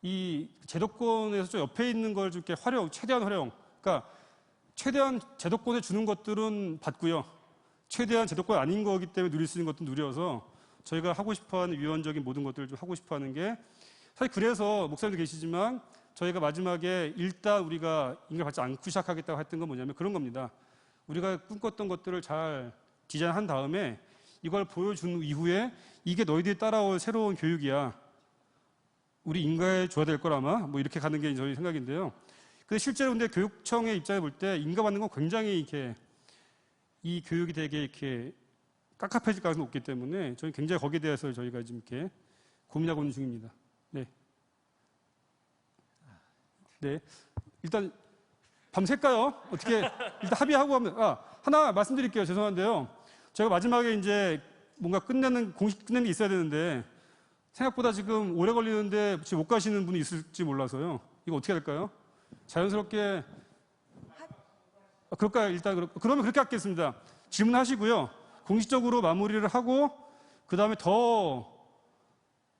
이 제도권에서 좀 옆에 있는 걸 이렇게 최대한 활용. 그러니까 최대한 제도권에 주는 것들은 받고요. 최대한 제도권 아닌 거기 때문에 누릴 수 있는 것도 누려서 저희가 하고 싶어하는 유연적인 모든 것들을 좀 하고 싶어하는 게 사실 그래서 목사님도 계시지만 저희가 마지막에 일단 우리가 인가를 받지 않고 시작하겠다고 했던 건 뭐냐면 그런 겁니다. 우리가 꿈꿨던 것들을 잘 디자인한 다음에 이걸 보여준 이후에 이게 너희들이 따라올 새로운 교육이야. 우리 인가해 줘야 될 거라마 뭐 이렇게 가는 게 저희 생각인데요. 근데 실제로 근데 교육청의 입장에 볼 때 인가 받는 건 굉장히 이렇게 이 교육이 되게 이렇게 깝깝해질 가능성이 높기 때문에 저희 굉장히 거기에 대해서 저희가 지금 이렇게 고민하고 있는 중입니다. 네. 네. 일단 밤샐까요? 어떻게 일단 합의하고 하면 하나 말씀드릴게요. 죄송한데요. 제가 마지막에 이제 뭔가 공식 끝내는 게 있어야 되는데 생각보다 지금 오래 걸리는데 지금 못 가시는 분이 있을지 몰라서요. 이거 어떻게 될까요? 자연스럽게 그럴까요? 일단 그러면 그렇게 하겠습니다. 질문하시고요. 공식적으로 마무리를 하고 그 다음에 더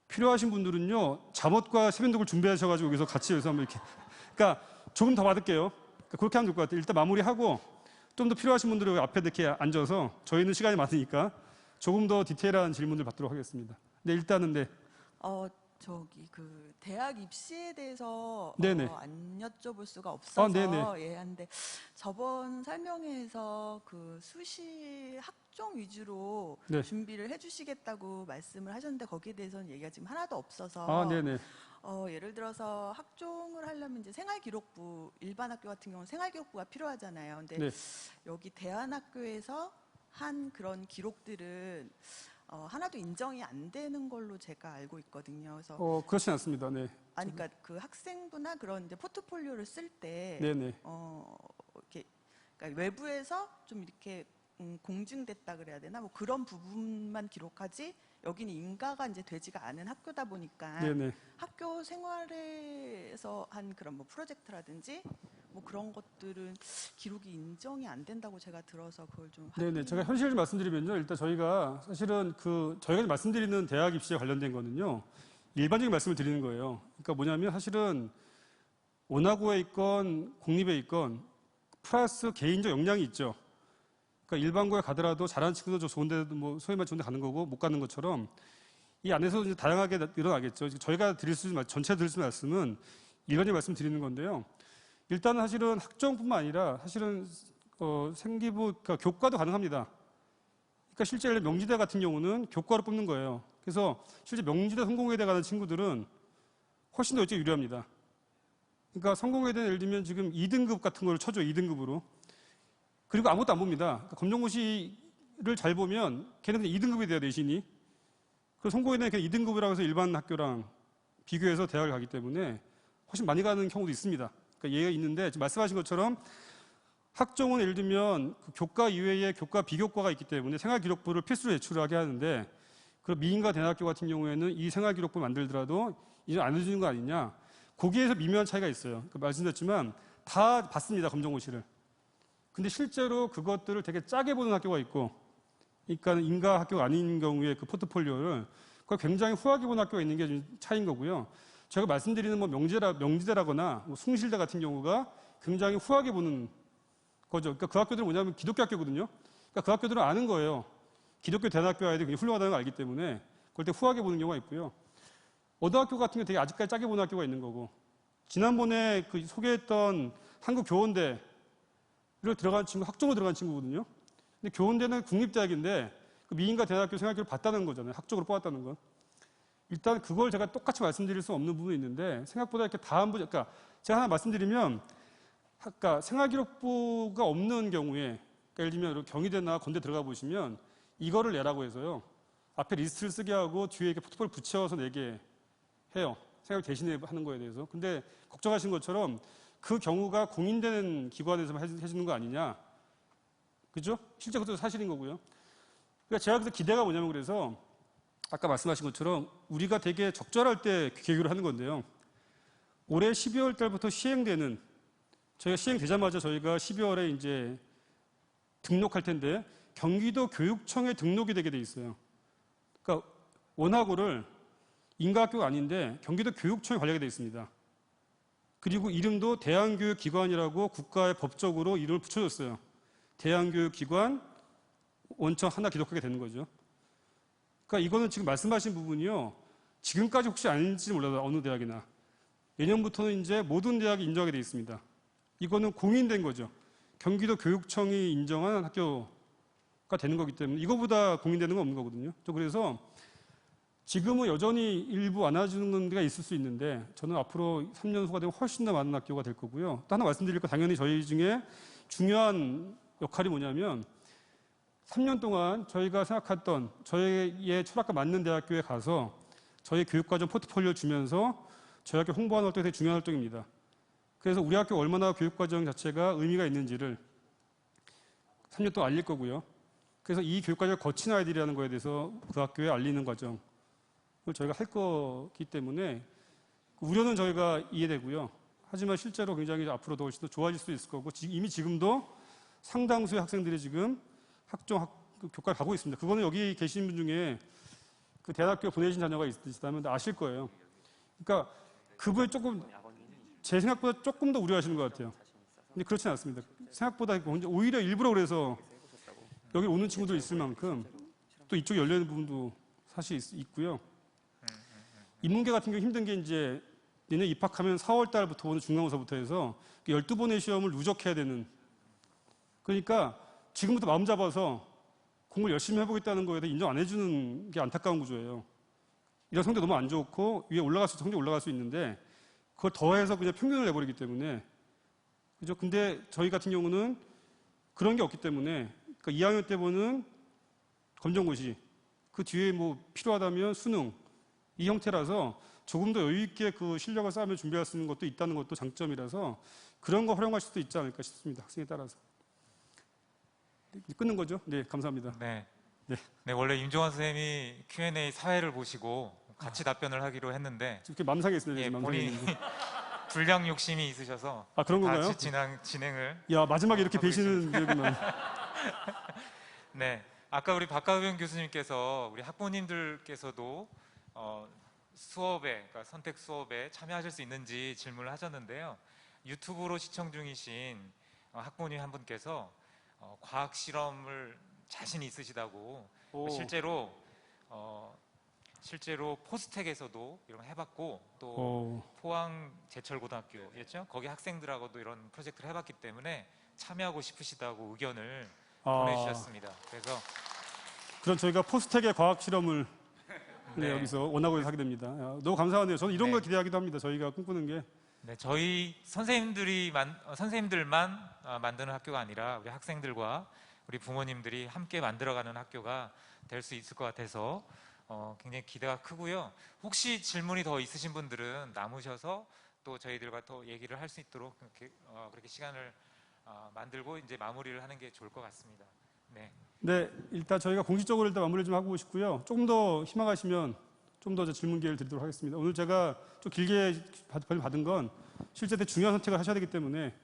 필요하신 분들은요 잠옷과 세면도구를 준비하셔가지고 여기서 같이 해서 한번 이렇게 그러니까 조금 더 받을게요. 그러니까 그렇게 하면 될 것 같아요. 일단 마무리하고 좀 더 필요하신 분들은 여기 앞에 이렇게 앉아서 저희는 시간이 많으니까 조금 더 디테일한 질문을 받도록 하겠습니다. 네, 일단은 네. 그 대학 입시에 대해서 안 여쭤볼 수가 없어서 한데 저번 설명회에서 그 수시 학종 위주로 준비를 해주시겠다고 말씀을 하셨는데 거기에 대해서는 얘기가 지금 하나도 없어서 예를 들어서 학종을 하려면 이제 생활기록부 일반 학교 같은 경우는 생활기록부가 필요하잖아요. 근데 여기 대안학교에서 한 그런 기록들은 하나도 인정이 안 되는 걸로 제가 알고 있거든요. 그래서 그렇진 않습니다. 네. 아니, 그러니까 그 학생부나 그런 이제 포트폴리오를 쓸 때, 이렇게 그러니까 외부에서 좀 이렇게 공증됐다 그래야 되나, 뭐 그런 부분만 기록하지. 여기는 인가가 이제 되지가 않은 학교다 보니까 학교 생활에서 한 그런 뭐 프로젝트라든지 뭐 그런 것들은 기록이 인정이 안 된다고 제가 들어서 그걸 좀 제가 현실을 말씀드리면요. 일단 저희가 사실은 저희가 말씀드리는 대학 입시에 관련된 거는요. 일반적인 말씀을 드리는 거예요. 그러니까 뭐냐면 사실은 원하고에 있건 공립에 있건 플러스 개인적 역량이 있죠. 그러니까 일반고에 가더라도 잘하는 친구도 좋은 데도 뭐 소위 말 좋은 데 가는 거고 못 가는 것처럼 이 안에서 이제 다양하게 일어나겠죠. 저희가 전체 드릴 수 있는 말씀은 일반적인 말씀 드리는 건데요. 일단은 사실은 학종뿐만 아니라 사실은 생기부, 그러니까 교과도 가능합니다. 그러니까 실제 명지대 같은 경우는 교과로 뽑는 거예요. 그래서 실제 명지대 성공회대 가는 친구들은 훨씬 더 일찍 유리합니다. 그러니까 성공회대는 예를 들면 지금 2등급 같은 걸 쳐줘요. 2등급으로. 그리고 아무것도 안 봅니다. 그러니까 검정고시를 잘 보면 걔네들은 2등급이 돼요. 내신이. 그 송고에는 2등급이라고 해서 일반 학교랑 비교해서 대학을 가기 때문에 훨씬 많이 가는 경우도 있습니다. 그러니까 예가 있는데 지금 말씀하신 것처럼 학종은 예를 들면 그 교과 이외에 교과 비교과가 있기 때문에 생활기록부를 필수로 제출하게 하는데 그 미인과 대학교 같은 경우에는 이 생활기록부를 만들더라도 이제 안 해주는 거 아니냐. 거기에서 미묘한 차이가 있어요. 그러니까 말씀드렸지만 다 받습니다. 검정고시를. 근데 실제로 그것들을 되게 짜게 보는 학교가 있고 그러니까 인가 학교가 아닌 경우에 그 포트폴리오를 그걸 굉장히 후하게 보는 학교가 있는 게 좀 차이인 거고요. 제가 말씀드리는 뭐 명지대라거나 뭐 숭실대 같은 경우가 굉장히 후하게 보는 거죠. 그러니까 그 학교들은 뭐냐면 기독교 학교거든요. 그러니까 그 학교들은 아는 거예요. 기독교 대학교 아이들이 굉장히 훌륭하다는 걸 알기 때문에 그럴 때 후하게 보는 경우가 있고요. 어도학교 같은 경우 되게 아직까지 짜게 보는 학교가 있는 거고 지난번에 그 소개했던 한국교원대를 들어간 친구, 학종으로 들어간 친구거든요. 근데 교원대는 국립대학인데 그 미인과 대학교 생활기록을 봤다는 거잖아요. 학적으로 뽑았다는 건. 일단 그걸 제가 똑같이 말씀드릴 수 없는 부분이 있는데 생각보다 이렇게 다음 부분, 그러니까 제가 하나 말씀드리면 그러니까 생활기록부가 없는 경우에 그러니까 예를 들면 경희대나 건대 들어가 보시면 이거를 내라고 해서요. 앞에 리스트를 쓰게 하고 뒤에 이렇게 포트폴리오 붙여서 내게 해요. 생활 대신에 하는 거에 대해서. 근데 걱정하신 것처럼 그 경우가 공인되는 기관에서만 해주는 거 아니냐. 그죠? 실제 그것도 사실인 거고요. 그러니까 제가 그래서 기대가 뭐냐면 그래서 아까 말씀하신 것처럼 우리가 되게 적절할 때 계획을 하는 건데요. 올해 12월 달부터 시행되는 저희가 시행되자마자 저희가 12월에 이제 등록할 텐데 경기도 교육청에 등록이 되게 돼 있어요. 그러니까 원하고를 인가학교가 아닌데 경기도 교육청에 관리하게 돼 있습니다. 그리고 이름도 대안교육기관이라고 국가의 법적으로 이름을 붙여줬어요. 대안교육기관 원청 하나 기록하게 되는 거죠. 그러니까 이거는 지금 말씀하신 부분이요. 지금까지 혹시 아닌지 몰라도 어느 대학이나 내년부터는 이제 모든 대학이 인정하게 돼 있습니다. 이거는 공인된 거죠. 경기도 교육청이 인정한 학교가 되는 거기 때문에 이거보다 공인되는 건 없는 거거든요. 그래서 지금은 여전히 일부 안 와주는 데가 있을 수 있는데 저는 앞으로 3년 후가 되면 훨씬 더 많은 학교가 될 거고요. 또 하나 말씀드릴 거 당연히 저희 중에 중요한 역할이 뭐냐면 3년 동안 저희가 생각했던 저희의 철학과 맞는 대학교에 가서 저희 교육과정 포트폴리오를 주면서 저희 학교 홍보하는 활동이 되게 중요한 활동입니다. 그래서 우리 학교가 얼마나 교육과정 자체가 의미가 있는지를 3년 동안 알릴 거고요. 그래서 이 교육과정을 거친 아이들이라는 거에 대해서 그 학교에 알리는 과정을 저희가 할 거기 때문에 우려는 저희가 이해되고요. 하지만 실제로 굉장히 앞으로도 훨씬 더 좋아질 수 있을 거고 이미 지금도 상당수의 학생들이 지금 교과를 가고 있습니다. 그거는 여기 계신 분 중에 그 대학교 보내신 자녀가 있으시다면 아실 거예요. 그러니까 그분이 조금 제 생각보다 조금 더 우려하시는 것 같아요. 근데 그렇지는 않습니다. 생각보다 오히려 일부러 그래서 여기 오는 친구들 있을 만큼 또 이쪽에 열려있는 부분도 사실 있고요. 인문계 같은 경우 힘든 게 이제 내년 입학하면 4월 달부터 오는 중간고사부터 해서 12번의 시험을 누적해야 되는 그러니까 지금부터 마음 잡아서 공부를 열심히 해보겠다는 거에 대해 인정 안 해주는 게 안타까운 구조예요. 이런 성적 너무 안 좋고 위에 성적 올라갈 수 있는데 그걸 더해서 그냥 평균을 내버리기 때문에 그죠? 근데 저희 같은 경우는 그런 게 없기 때문에 그러니까 2학년 때 보는 검정고시 그 뒤에 뭐 필요하다면 수능 이 형태라서 조금 더 여유 있게 그 실력을 쌓으며 준비할 수 있는 것도 있다는 것도 장점이라서 그런 거 활용할 수도 있지 않을까 싶습니다. 학생에 따라서. 끊는 거죠? 네, 감사합니다. 네. 원래 임종환 선생님이 Q&A 사회를 보시고 같이 답변을 하기로 했는데 이렇게 맘상했어요. 예, 본인이 불량 욕심이 있으셔서 그런 건가요? 같이 진행을 야, 마지막에 이렇게 배신은 되구나. 네. 아까 우리 박가우병 교수님께서 우리 학부모님들께서도 수업에, 그러니까 선택 수업에 참여하실 수 있는지 질문을 하셨는데요. 유튜브로 시청 중이신 학부모님 한 분께서 과학 실험을 자신이 있으시다고 실제로 포스텍에서도 이런 거 해봤고 또 포항 제철고등학교였죠. 거기 학생들하고도 이런 프로젝트를 해봤기 때문에 참여하고 싶으시다고 의견을 보내주셨습니다. 그래서 그럼 저희가 포스텍의 과학 실험을 여기서 원하고 하게 됩니다. 너무 감사하네요. 저는 이런 걸 기대하기도 합니다. 저희가 꿈꾸는 게. 네, 저희 선생님들만 만드는 학교가 아니라 우리 학생들과 우리 부모님들이 함께 만들어가는 학교가 될 수 있을 것 같아서 굉장히 기대가 크고요. 혹시 질문이 더 있으신 분들은 남으셔서 또 저희들과 또 얘기를 할 수 있도록 그렇게 시간을 만들고 이제 마무리를 하는 게 좋을 것 같습니다. 네. 네, 일단 저희가 공식적으로 일단 마무리 좀 하고 싶고요. 조금 더 희망하시면 좀 더 질문 기회를 드리도록 하겠습니다. 오늘 제가 좀 길게 받은 건 실제 되게 중요한 선택을 하셔야 되기 때문에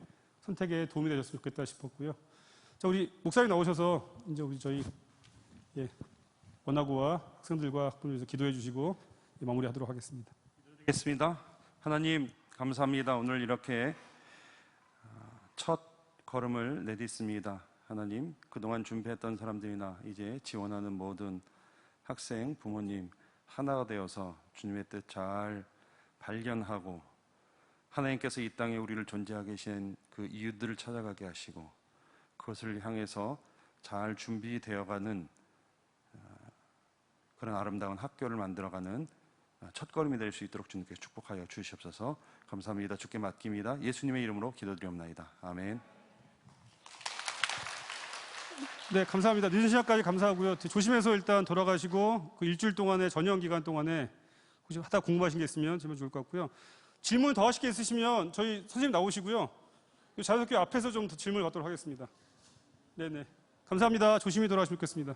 선택에 도움이 되셨으면 좋겠다 싶었고요. 자, 우리 목사님 나오셔서 이제 우리 저희 원하고와 학생들과 학부모님께서 기도해 주시고 마무리하도록 하겠습니다. 기도드리겠습니다. 하나님 감사합니다. 오늘 이렇게 첫 걸음을 내딛습니다. 하나님, 그동안 준비했던 사람들이나 이제 지원하는 모든 학생, 부모님 하나가 되어서 주님의 뜻 잘 발견하고 하나님께서 이 땅에 우리를 존재하게 하신 그 이유들을 찾아가게 하시고 그것을 향해서 잘 준비되어가는 그런 아름다운 학교를 만들어가는 첫걸음이 될 수 있도록 주님께 축복하여 주시옵소서. 감사합니다. 주께 맡깁니다. 예수님의 이름으로 기도드리옵나이다. 아멘. 네, 감사합니다. 늦은 시간까지 감사하고요. 조심해서 일단 돌아가시고 그 일주일 동안의 전형 기간 동안에 혹시 하다 궁금하신 게 있으면 질문 좋을 것 같고요. 질문 더 하실 게 있으시면 저희 선생님 나오시고요. 자연스럽게 앞에서 좀 더 질문을 받도록 하겠습니다. 네네. 감사합니다. 조심히 돌아가시면 좋겠습니다.